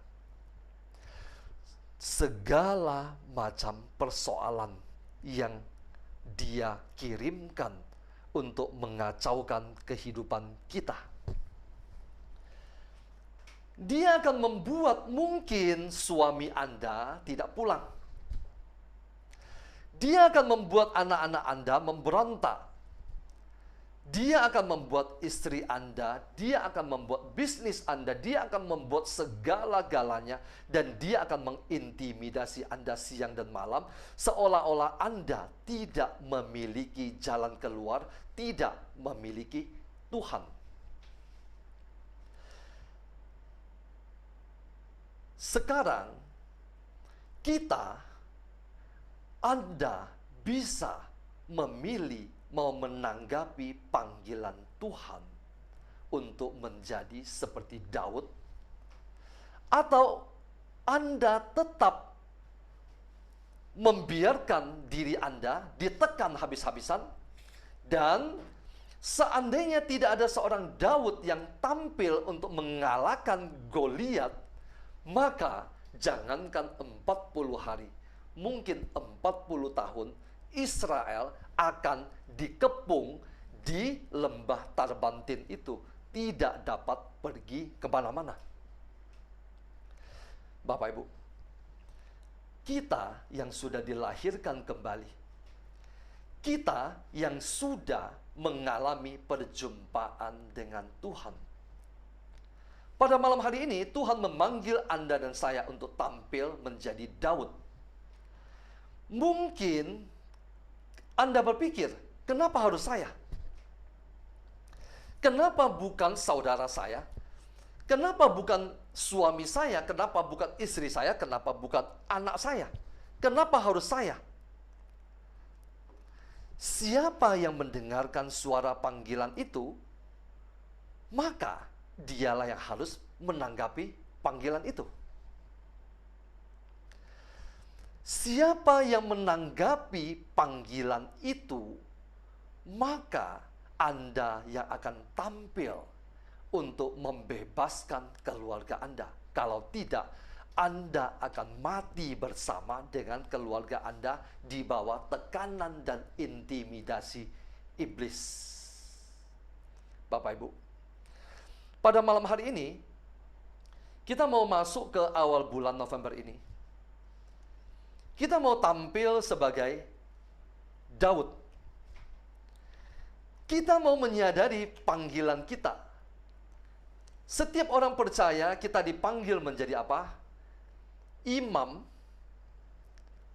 segala macam persoalan yang Dia kirimkan untuk mengacaukan kehidupan kita. Dia akan membuat mungkin suami Anda tidak pulang. Dia akan membuat anak-anak Anda memberontak. Dia akan membuat istri Anda, dia akan membuat bisnis Anda, dia akan membuat segala-galanya, dan dia akan mengintimidasi Anda siang dan malam, seolah-olah Anda tidak memiliki jalan keluar, tidak memiliki Tuhan. Sekarang, Anda bisa memilih mau menanggapi panggilan Tuhan untuk menjadi seperti Daud, atau Anda tetap membiarkan diri Anda ditekan habis-habisan, dan seandainya tidak ada seorang Daud yang tampil untuk mengalahkan Goliat, maka jangankan 40 hari, mungkin 40 tahun, Israel akan dikepung di lembah Tarbantin itu, tidak dapat pergi kemana-mana. Bapak Ibu, kita yang sudah dilahirkan kembali, kita yang sudah mengalami perjumpaan dengan Tuhan, pada malam hari ini Tuhan memanggil Anda dan saya untuk tampil menjadi Daud. Mungkin Anda berpikir, kenapa harus saya? Kenapa bukan saudara saya? Kenapa bukan suami saya? Kenapa bukan istri saya? Kenapa bukan anak saya? Kenapa harus saya? Siapa yang mendengarkan suara panggilan itu, maka dialah yang harus menanggapi panggilan itu. Siapa yang menanggapi panggilan itu, maka Anda yang akan tampil untuk membebaskan keluarga Anda. Kalau tidak, Anda akan mati bersama dengan keluarga Anda di bawah tekanan dan intimidasi iblis. Bapak Ibu, pada malam hari ini, kita mau masuk ke awal bulan November ini. Kita mau tampil sebagai Daud. Kita mau menyadari panggilan kita. Setiap orang percaya kita dipanggil menjadi apa? Imam,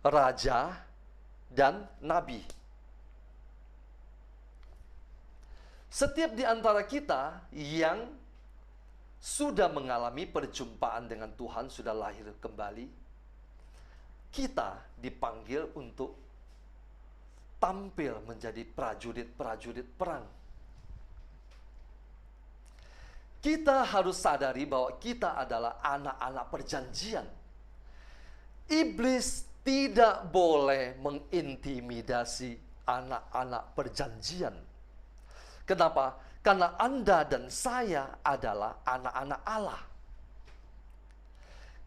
raja, dan nabi. Setiap di antara kita yang sudah mengalami perjumpaan dengan Tuhan, sudah lahir kembali, kita dipanggil untuk tampil menjadi prajurit-prajurit perang. Kita harus sadari bahwa kita adalah anak-anak perjanjian. Iblis tidak boleh mengintimidasi anak-anak perjanjian. Kenapa? Karena Anda dan saya adalah anak-anak Allah.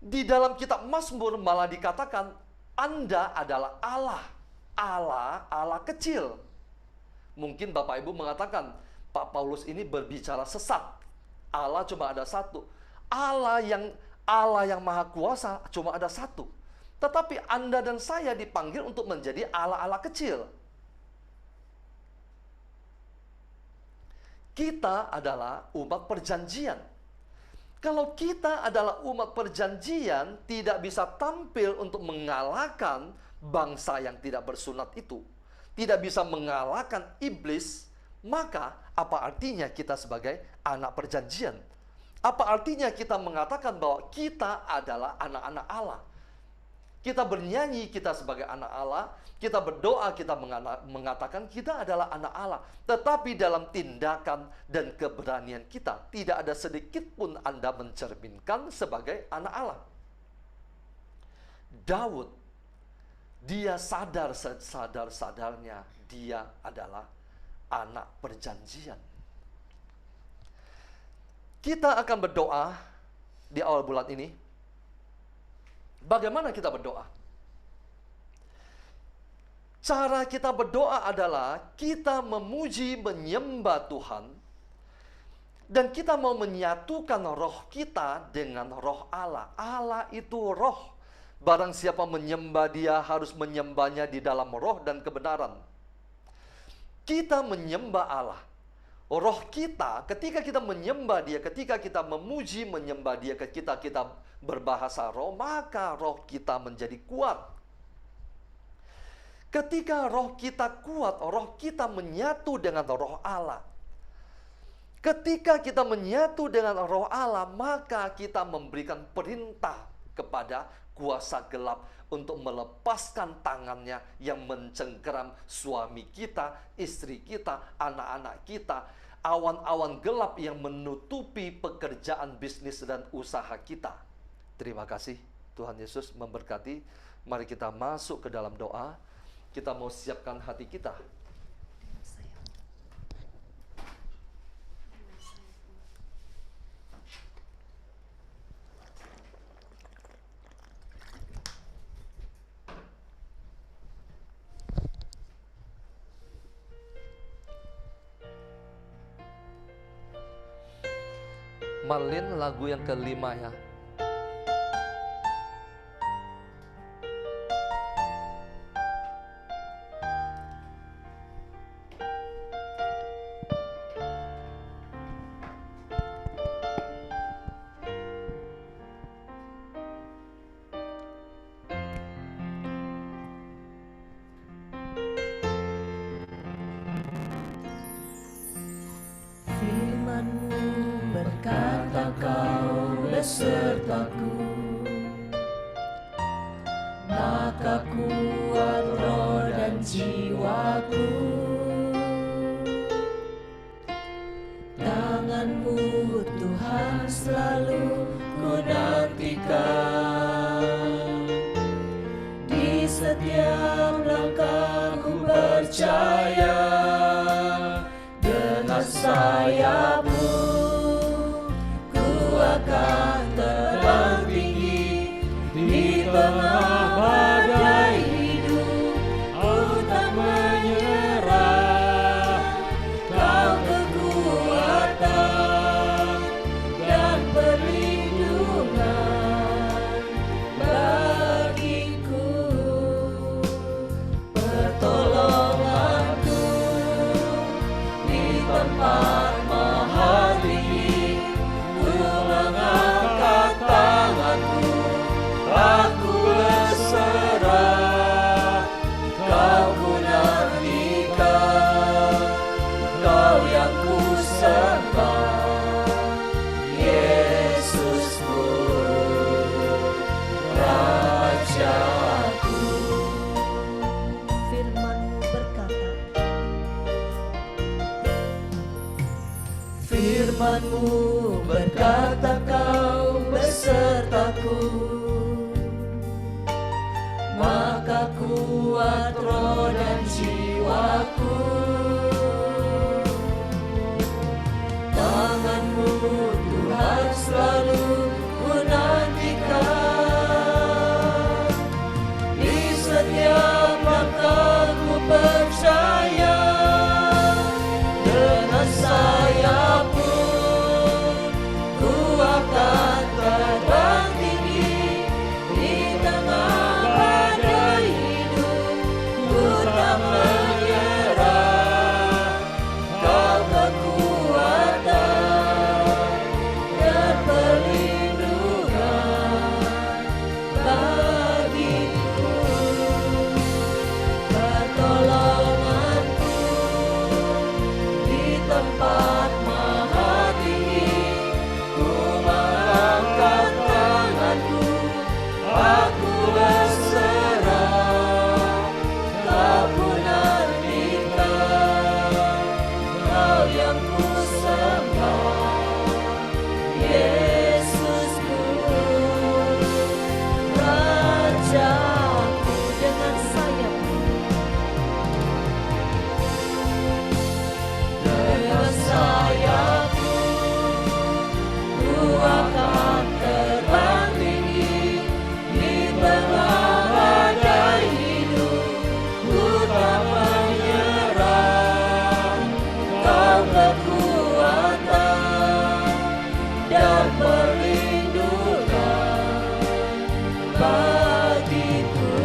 Di dalam kitab Mazmur malah dikatakan Anda adalah Allah. Allah kecil. Mungkin Bapak Ibu mengatakan, Pak Paulus ini berbicara sesat. Allah cuma ada satu. Allah yang maha kuasa cuma ada satu. Tetapi Anda dan saya dipanggil untuk menjadi Allah kecil. Kita adalah umat perjanjian. Kalau kita adalah umat perjanjian, tidak bisa tampil untuk mengalahkan bangsa yang tidak bersunat itu, tidak bisa mengalahkan iblis, maka apa artinya kita sebagai anak perjanjian? Apa artinya kita mengatakan bahwa kita adalah anak-anak Allah? Kita bernyanyi kita sebagai anak Allah, kita berdoa kita mengatakan kita adalah anak Allah. Tetapi dalam tindakan dan keberanian kita, tidak ada sedikit pun Anda mencerminkan sebagai anak Allah. Daud, dia sadar-sadarnya dia adalah anak perjanjian. Kita akan berdoa di awal bulan ini. Bagaimana kita berdoa? Cara kita berdoa adalah kita memuji, menyembah Tuhan, dan kita mau menyatukan roh kita dengan roh Allah. Allah itu roh. Barang siapa menyembah Dia harus menyembahnya di dalam roh dan kebenaran. Kita menyembah Allah. Roh kita, ketika kita menyembah Dia, ketika kita memuji, menyembah Dia, ketika kita berbahasa roh, maka roh kita menjadi kuat. Ketika roh kita kuat, roh kita menyatu dengan roh Allah. Ketika kita menyatu dengan roh Allah, maka kita memberikan perintah kepada kuasa gelap untuk melepaskan tangannya yang mencengkeram suami kita, istri kita, anak-anak kita. Awan-awan gelap yang menutupi pekerjaan bisnis dan usaha kita. Terima kasih, Tuhan Yesus memberkati. Mari kita masuk ke dalam doa. Kita mau siapkan hati kita. Marlin, lagu yang kelima ya. Firman-Mu berkata Kau besertaku, maka kuat roh dan jiwaku. Tangan-Mu Tuhan selalu ku nantikan, di setiap langkah ku percaya. Dengan sayap-Mu ku akan terbang tinggi di tengah badai hidup. Ku tak menyerah, Kau kekuatan dan perlindungan bagiku. Pertolonganku di tempat maha tinggi, ku mengangkat tanganku, aku berserah. Kau ku nantikan, Kau yang ku sembah, Yesusku, Rajaku. Firman-Mu berkata, Firman-Mu berkata Kau besertaku, maka kuat roh dan jiwaku. Tangan-Mu Tuhan selalu ku nantikan, di setiap langkah ku percaya. Dengan sayap-Mu ku akan terbang tinggi di tengah badai hidup. Ku tak menyerah, bagiku,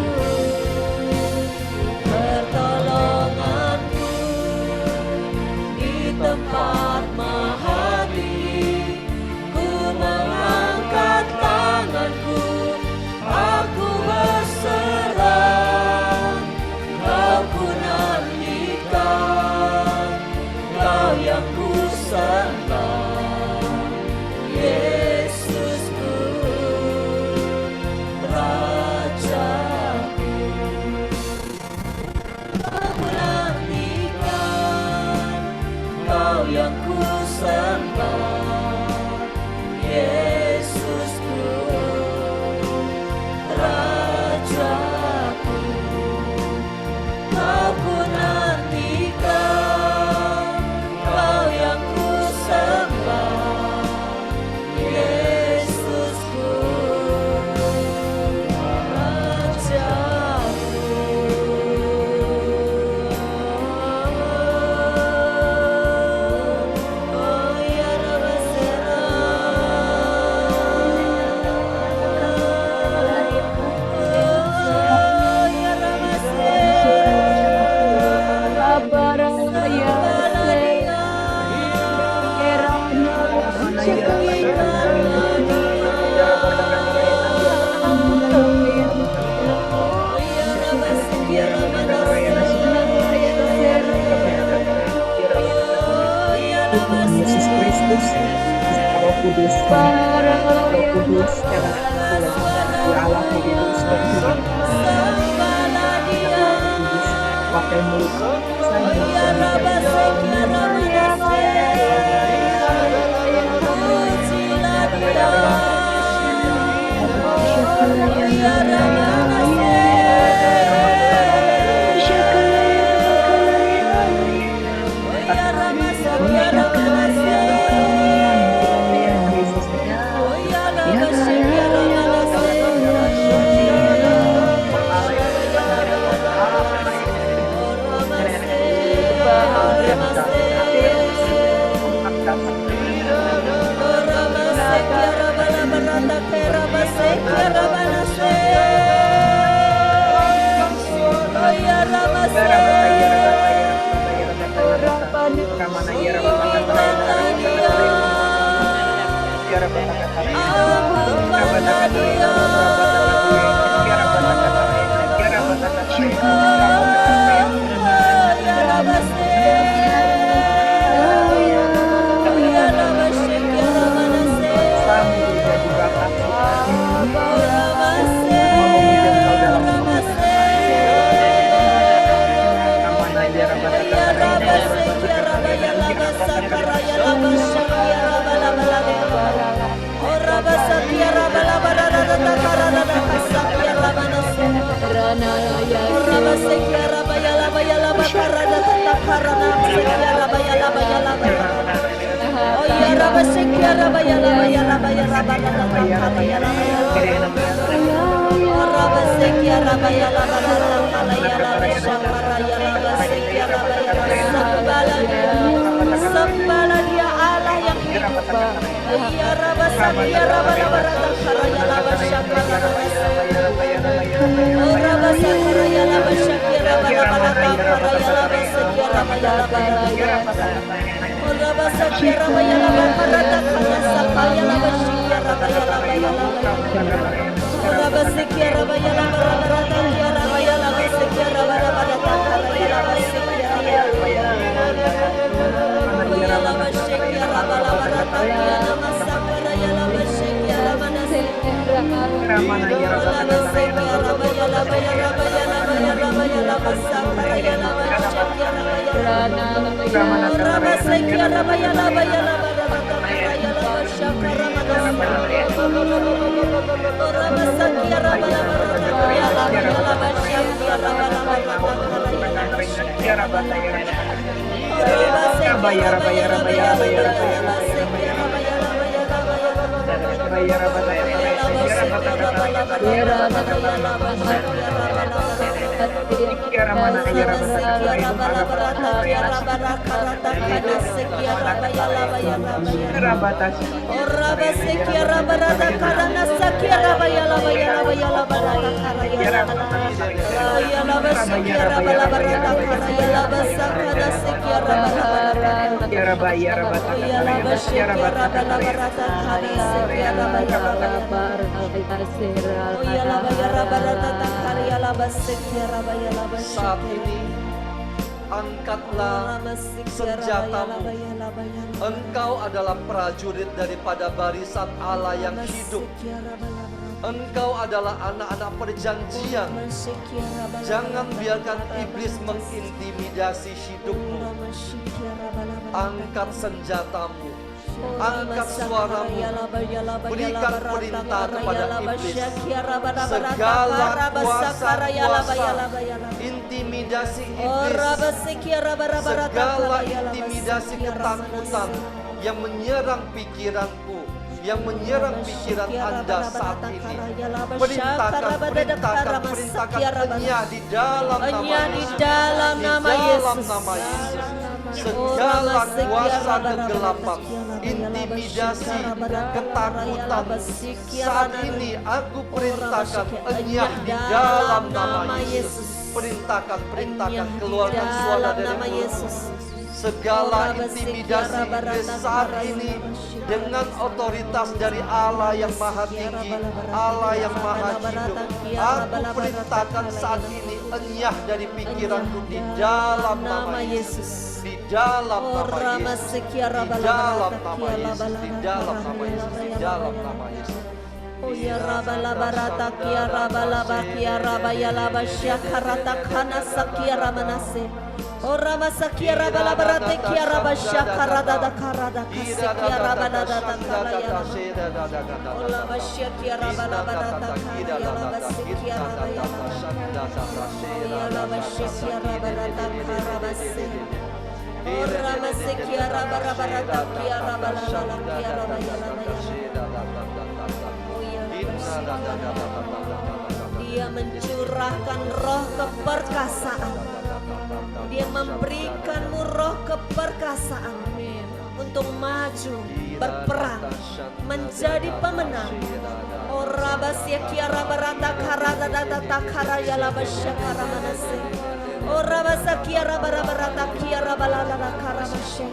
pertolonganku di tempat maha tinggi. Ku mengangkat tanganku, aku berserah. Kau ku nantikan, Kau yang ku sembah, Yesusku, Rajaku. Aku nantikan, Kau yang ku sembah, Yesusku, Rajaku. Kau ku nantikan, Kau yang ku sembah, Yesusku, Rajaku. Oh ya Rabasera, oh ya Yesus Kristus, Roh Kudus, Roh Kudus, Allah Kudus, pakai mulut sembahlah Dia Allah yang hidup. Ya Rabasakia Rabalabarakaraya Labashakaraya Oh Rabasakaraya Labashakia Rabalabarakaraya Labasakia Rabayalabalaya Oh Rabasakia Rabayalabakaraya Sakaya Labashakia Rabayalabalaya Oh Rabasakia Rabayalabakaraya Rabayalabasakia Rabalabarakaraya Labasakia Saat ini angkatlah senjatamu. Engkau adalah prajurit daripada barisan Allah yang hidup. Engkau adalah anak-anak perjanjian. Jangan biarkan iblis mengintimidasi hidupmu. Angkat senjatamu. Angkat suaramu. Berikan perintah kepada iblis. Segala kuasa-kuasa intimidasi iblis, segala intimidasi ketakutan yang menyerang pikiranku, yang menyerang pikiran Anda saat ini, perintahkan enyah di dalam nama Yesus. Segala kuasa kegelapan, intimidasi, ketakutan, saat ini aku perintahkan enyah di dalam nama Yesus. Perintahkan keluarkan suara dari segala intimidasi iblis saat ini dengan otoritas dari Allah yang maha tinggi, Allah yang maha hidup. Aku perintahkan saat ini enyah dari pikiranku di dalam nama Yesus. Di dalam nama Yesus. Di dalam nama Yesus. Di dalam nama Yesus. Di dalam nama Yesus. Oh ya rabala barata kia rabala bakia rabaya laba syakarata kana sakia ramanase. Oh rama sakia rabala barate kia raba syakarada dakarada kasekia rabala datakara ya. Oh laba syakia rabala barata kia laba sekia rabaya laba. Oh ya laba syakia rabala datakara base. Oh rama sekia rabala barata kia rabala laba kia rabaya laba. Dia mencurahkan roh keperkasaan. Dia memberikanmu roh keperkasaan untuk maju, berperang, menjadi pemenang. Oh rabasya kiara barata karada data takara yala basyakara manase. Oh rabasya kiara barata kiara balala karamashe.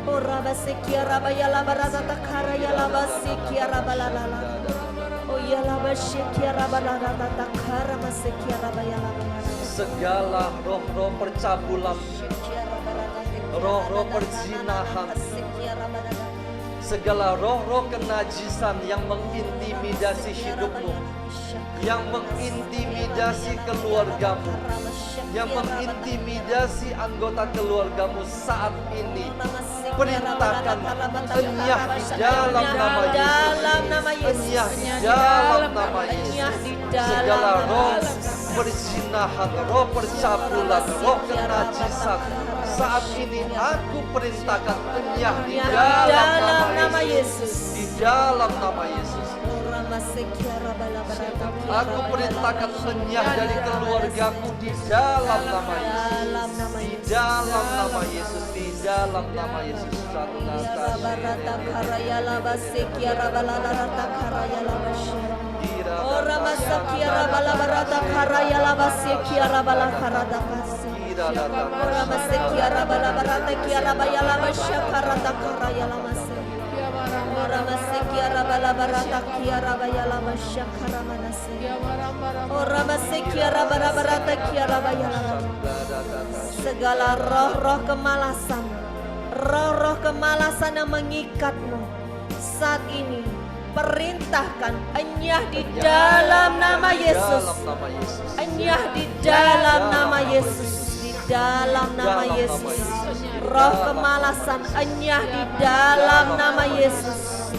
Oh rabasya kiara bayala barata takara yala basya kiara balala. Segala roh-roh percabulan, roh-roh perzinahan, segala roh-roh kenajisan yang mengintimidasi hidupmu, yang mengintimidasi keluargamu, yang mengintimidasi anggota keluargamu saat ini, perintahkan enyah di dalam nama Yesus. Enyah di dalam nama Yesus. Segala roh perzinahan, roh percabulan, roh kenajisan, saat ini aku perintahkan enyah di dalam nama Yesus. Di dalam nama Yesus. Aku perintahkan enyah dari keluargaku di dalam nama Yesus. Di dalam nama Yesus. Di dalam nama Yesus. Segala roh-roh kemalasan, roh-roh kemalasan yang mengikatmu saat ini, perintahkan enyah di dalam nama Yesus. Enyah di dalam nama Yesus. Di dalam nama Yesus. Roh kemalasan enyah di dalam nama Yesus.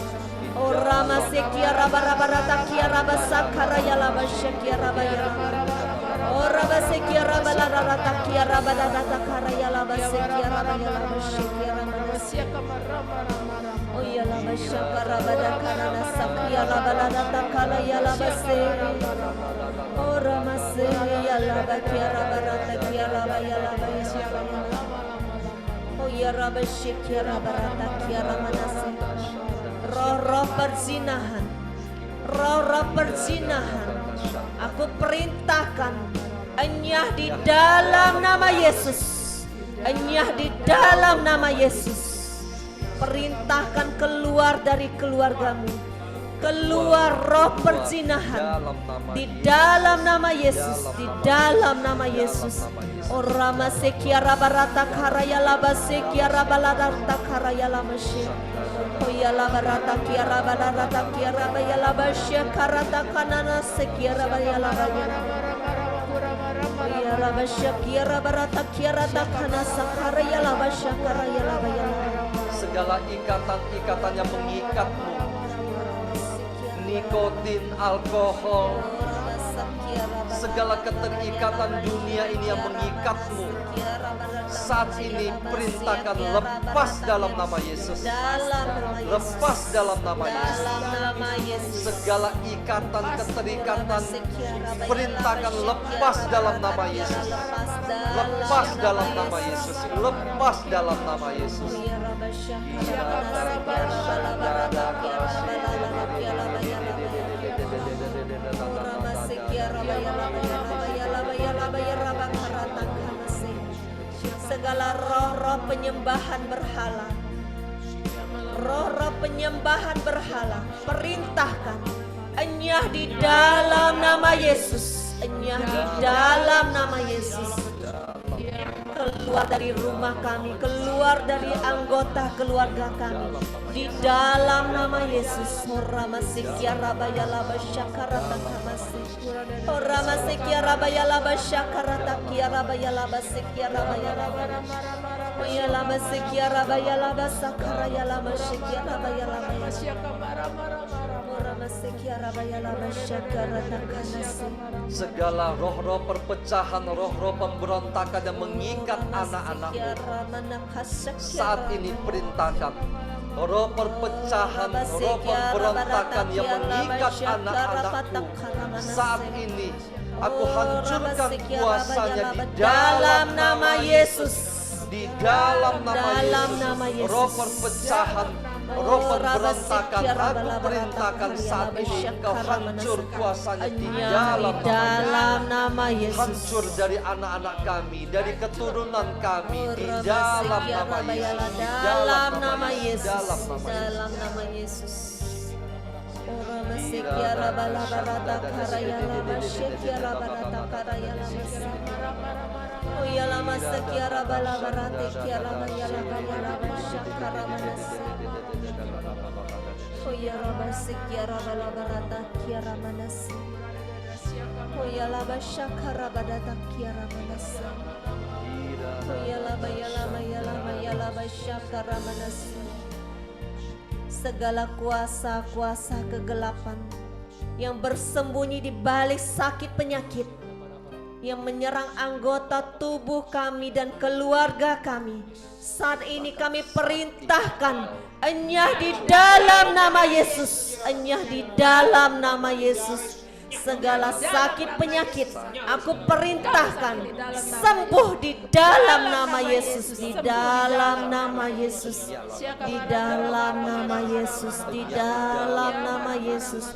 Oh rama sekia raba raba rata kia raba sakara ya laba syakia raba ya laba. Oh raba sekiara balarata kiara badata karaya laba sekiara bayalaba sekiara manasi. Oh ya laba syakara badakara nasakiara balarata karaya laba se. Oh ramase ya laba kiara barata kiara bayalaba sekiara. Oh ya raba sekiara barata kiara manasi. Roh-roh perzinahan, roh-roh perzinahan, aku perintahkan enyah di dalam nama Yesus, enyah di dalam nama Yesus. Perintahkan keluar dari keluargamu, keluar roh perzinahan di dalam nama Yesus, di dalam nama Yesus. Orama sekiara barata karaya laba sekiara balarata karaya lama she. Oyala barata kiara balarata kiara bayala basya karata kanana sekiara bayala bayala. Oyala basya kiara barata kiara takana sakaraya laba basya karaya laba bayala. Segala ikatan-ikatan yang mengikatmu, nikotin, alkohol, segala keterikatan dunia ini yang mengikatmu, saat ini perintahkan lepas dalam nama Yesus. Lepas dalam nama Yesus. Segala ikatan keterikatan perintahkan lepas dalam nama Yesus. Lepas dalam nama Yesus. Lepas dalam nama Yesus. Segala roh-roh penyembahan berhala, roh-roh penyembahan berhala, perintahkan enyah di dalam nama Yesus, enyah di dalam nama Yesus. Keluar dari rumah kami, keluar dari anggota keluarga kami, di dalam nama Yesus. Orama sekiara bayala basyakara takamase. Orama sekiara bayala basyakara takiara bayala basekiara bayala bayala basekiara bayala basakara yala basekiara bayala Orama sekiara bayala basyakara takamase. Segala roh-roh perpecahan, roh-roh pemberontakan yang mengikat anak-anakmu, saat ini perintahkan roh perpecahan, roh pemberontakan yang mengikat anak-anakku, saat ini aku hancurkan kuasanya di dalam nama Yesus. Di dalam nama Yesus, roh perpecahan, roh pemberontakan, aku perintahkan saat ini engkau hancur kuasanya di dalam nama Yesus. Hancur dari anak-anak kami, dari keturunan kami, di dalam nama Yesus. Dalam nama Yesus. Dalam nama Yesus. Orama sekiara balabarata karayala basyekiara barata karayala basyekiara. Oyala masekiara balabarate kiara bayala bayala basyakara manase. Oyala basekiara balabarata kiara manase. Oyala basyakara badata kiara manase. Oyala bayala bayala bayala basyakara manase. Segala kuasa-kuasa kegelapan yang bersembunyi di balik sakit penyakit yang menyerang anggota tubuh kami dan keluarga kami, saat ini kami perintahkan enyah di dalam nama Yesus, enyah di dalam nama Yesus. Segala sakit penyakit aku perintahkan sembuh di dalam nama Yesus, di dalam nama Yesus, di dalam nama Yesus, di dalam nama Yesus.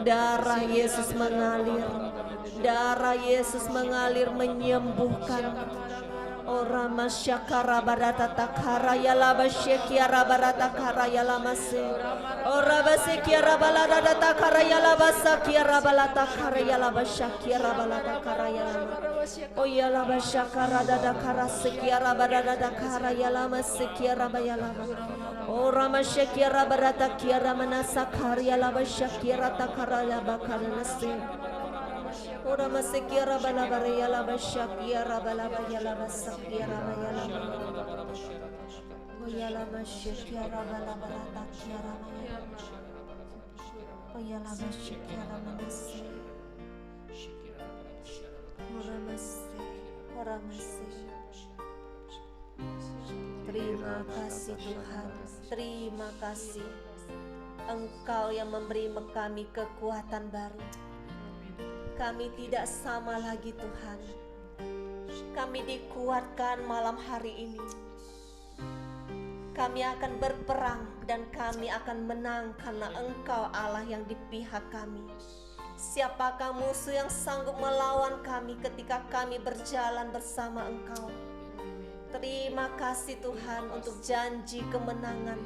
Darah Yesus mengalir, darah Yesus mengalir menyembuhkan. Orama syakara barata takara yala basyekiara barata kara yala mase. Oraba sekiara balada takara yala basakiara balata kara yala basyakiara balata kara yala. O yala basyakara dada kara sekiara barada takara yala masekiara bayala. Orama syekiara barata kiara manasa kara yala basyakiara takara yala bakara nase. Ora masekiara balabara yala basyakiara balaba yala basakiara bayala. Oyala basyakiara balabara takiara bayala. Oyala basyakiara manase. Ora mas Terima kasih Tuhan, terima kasih. Engkau yang memberi kami kekuatan baru. Kami tidak sama lagi Tuhan. Kami dikuatkan malam hari ini. Kami akan berperang dan kami akan menang karena Engkau Allah yang di pihak kami. Siapakah musuh yang sanggup melawan kami ketika kami berjalan bersama Engkau? Terima kasih Tuhan untuk janji kemenangan.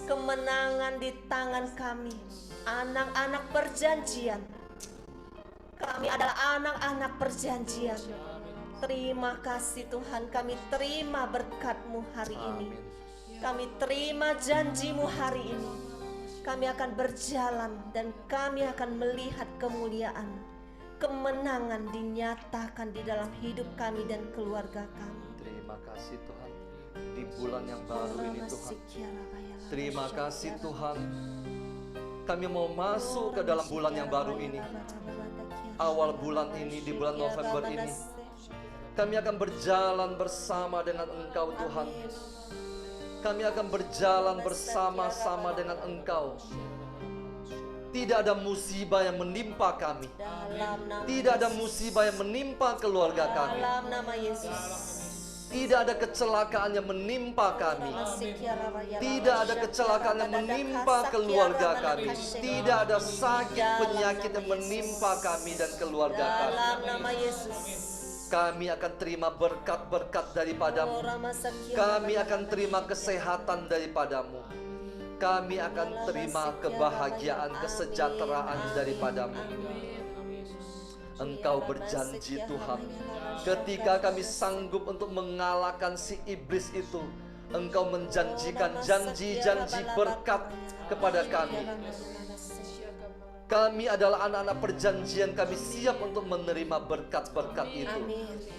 Kemenangan di tangan kami, anak-anak perjanjian. Kami adalah anak-anak perjanjian. Terima kasih Tuhan, kami terima berkat-Mu hari ini. Kami terima janji-Mu hari ini. Kami akan berjalan dan kami akan melihat kemuliaan. Kemenangan dinyatakan di dalam hidup kami dan keluarga kami. Terima kasih Tuhan, di bulan yang baru ini Tuhan. Terima kasih Tuhan, kami mau masuk ke dalam bulan yang baru ini. Awal bulan ini, di bulan November ini, kami akan berjalan bersama dengan Engkau Tuhan. Kami akan berjalan bersama-sama dengan Engkau. Tidak ada musibah yang menimpa kami. Tidak ada musibah yang menimpa keluarga kami. Dalam nama Yesus. Tidak ada kecelakaan yang menimpa kami. Tidak ada kecelakaan yang menimpa keluarga kami. Tidak ada sakit penyakit yang menimpa kami dan keluarga kami. Dalam nama Yesus. Kami akan terima berkat-berkat daripadamu. Kami akan terima kesehatan daripadamu. Kami akan terima kebahagiaan, kesejahteraan daripadamu. Engkau berjanji Tuhan, ketika kami sanggup untuk mengalahkan si iblis itu, Engkau menjanjikan janji-janji berkat kepada kami. Kami adalah anak-anak perjanjian, kami siap untuk menerima berkat-berkat itu.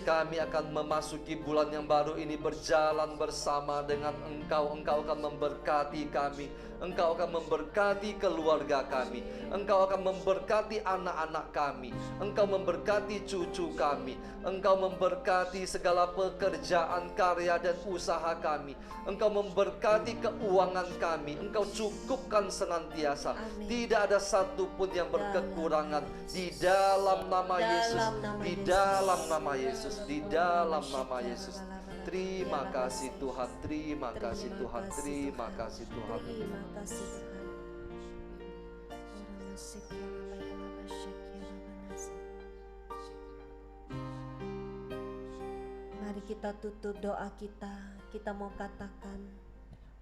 Kami akan memasuki bulan yang baru ini berjalan bersama dengan Engkau. Engkau akan memberkati kami. Engkau akan memberkati keluarga kami. Engkau akan memberkati anak-anak kami. Engkau memberkati cucu kami. Engkau memberkati segala pekerjaan, karya dan usaha kami. Engkau memberkati keuangan kami. Engkau cukupkan senantiasa. Tidak ada satupun yang berkekurangan. Di dalam nama Yesus. Di dalam nama Yesus. Di dalam nama Yesus. Terima kasih Tuhan, terima kasih Tuhan, terima kasih Tuhan. Terima kasih Tuhan. Mari kita tutup doa kita. Kita mau katakan,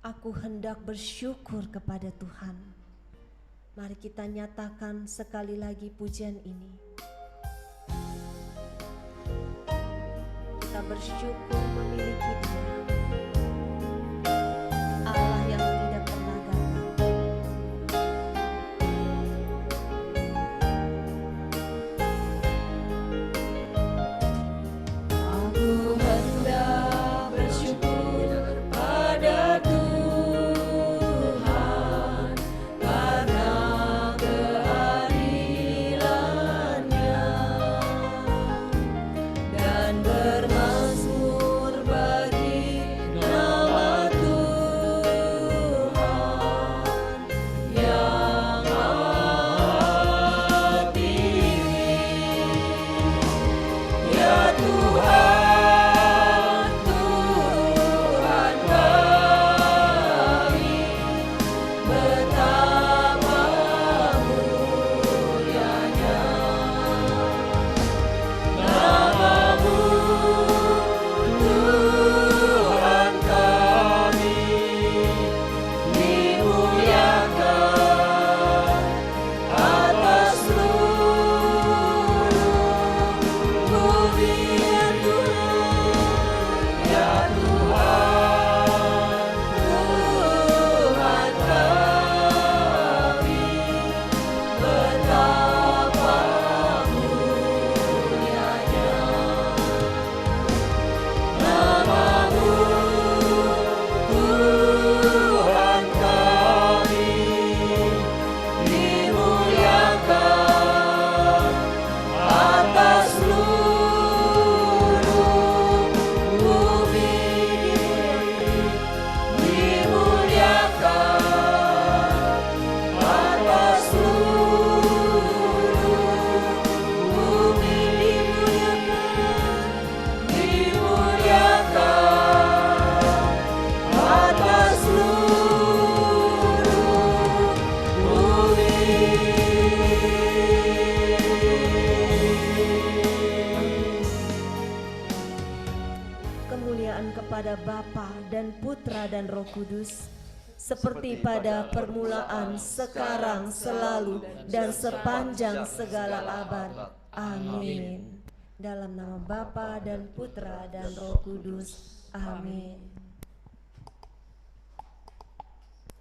aku hendak bersyukur kepada Tuhan. Mari kita nyatakan sekali lagi pujian ini. Kita bersyukur memiliki Dia, Allah yang tidak pernah gagal. Aku hendak bersyukur pada Tuhan karena keadilan-Nya dan bermazmur bagi kepada Bapa dan Putra dan Roh Kudus, seperti pada permulaan, sekarang, selalu, dan sepanjang segala abad. Amin. Dalam nama Bapa dan Putra dan Roh Kudus. Amin.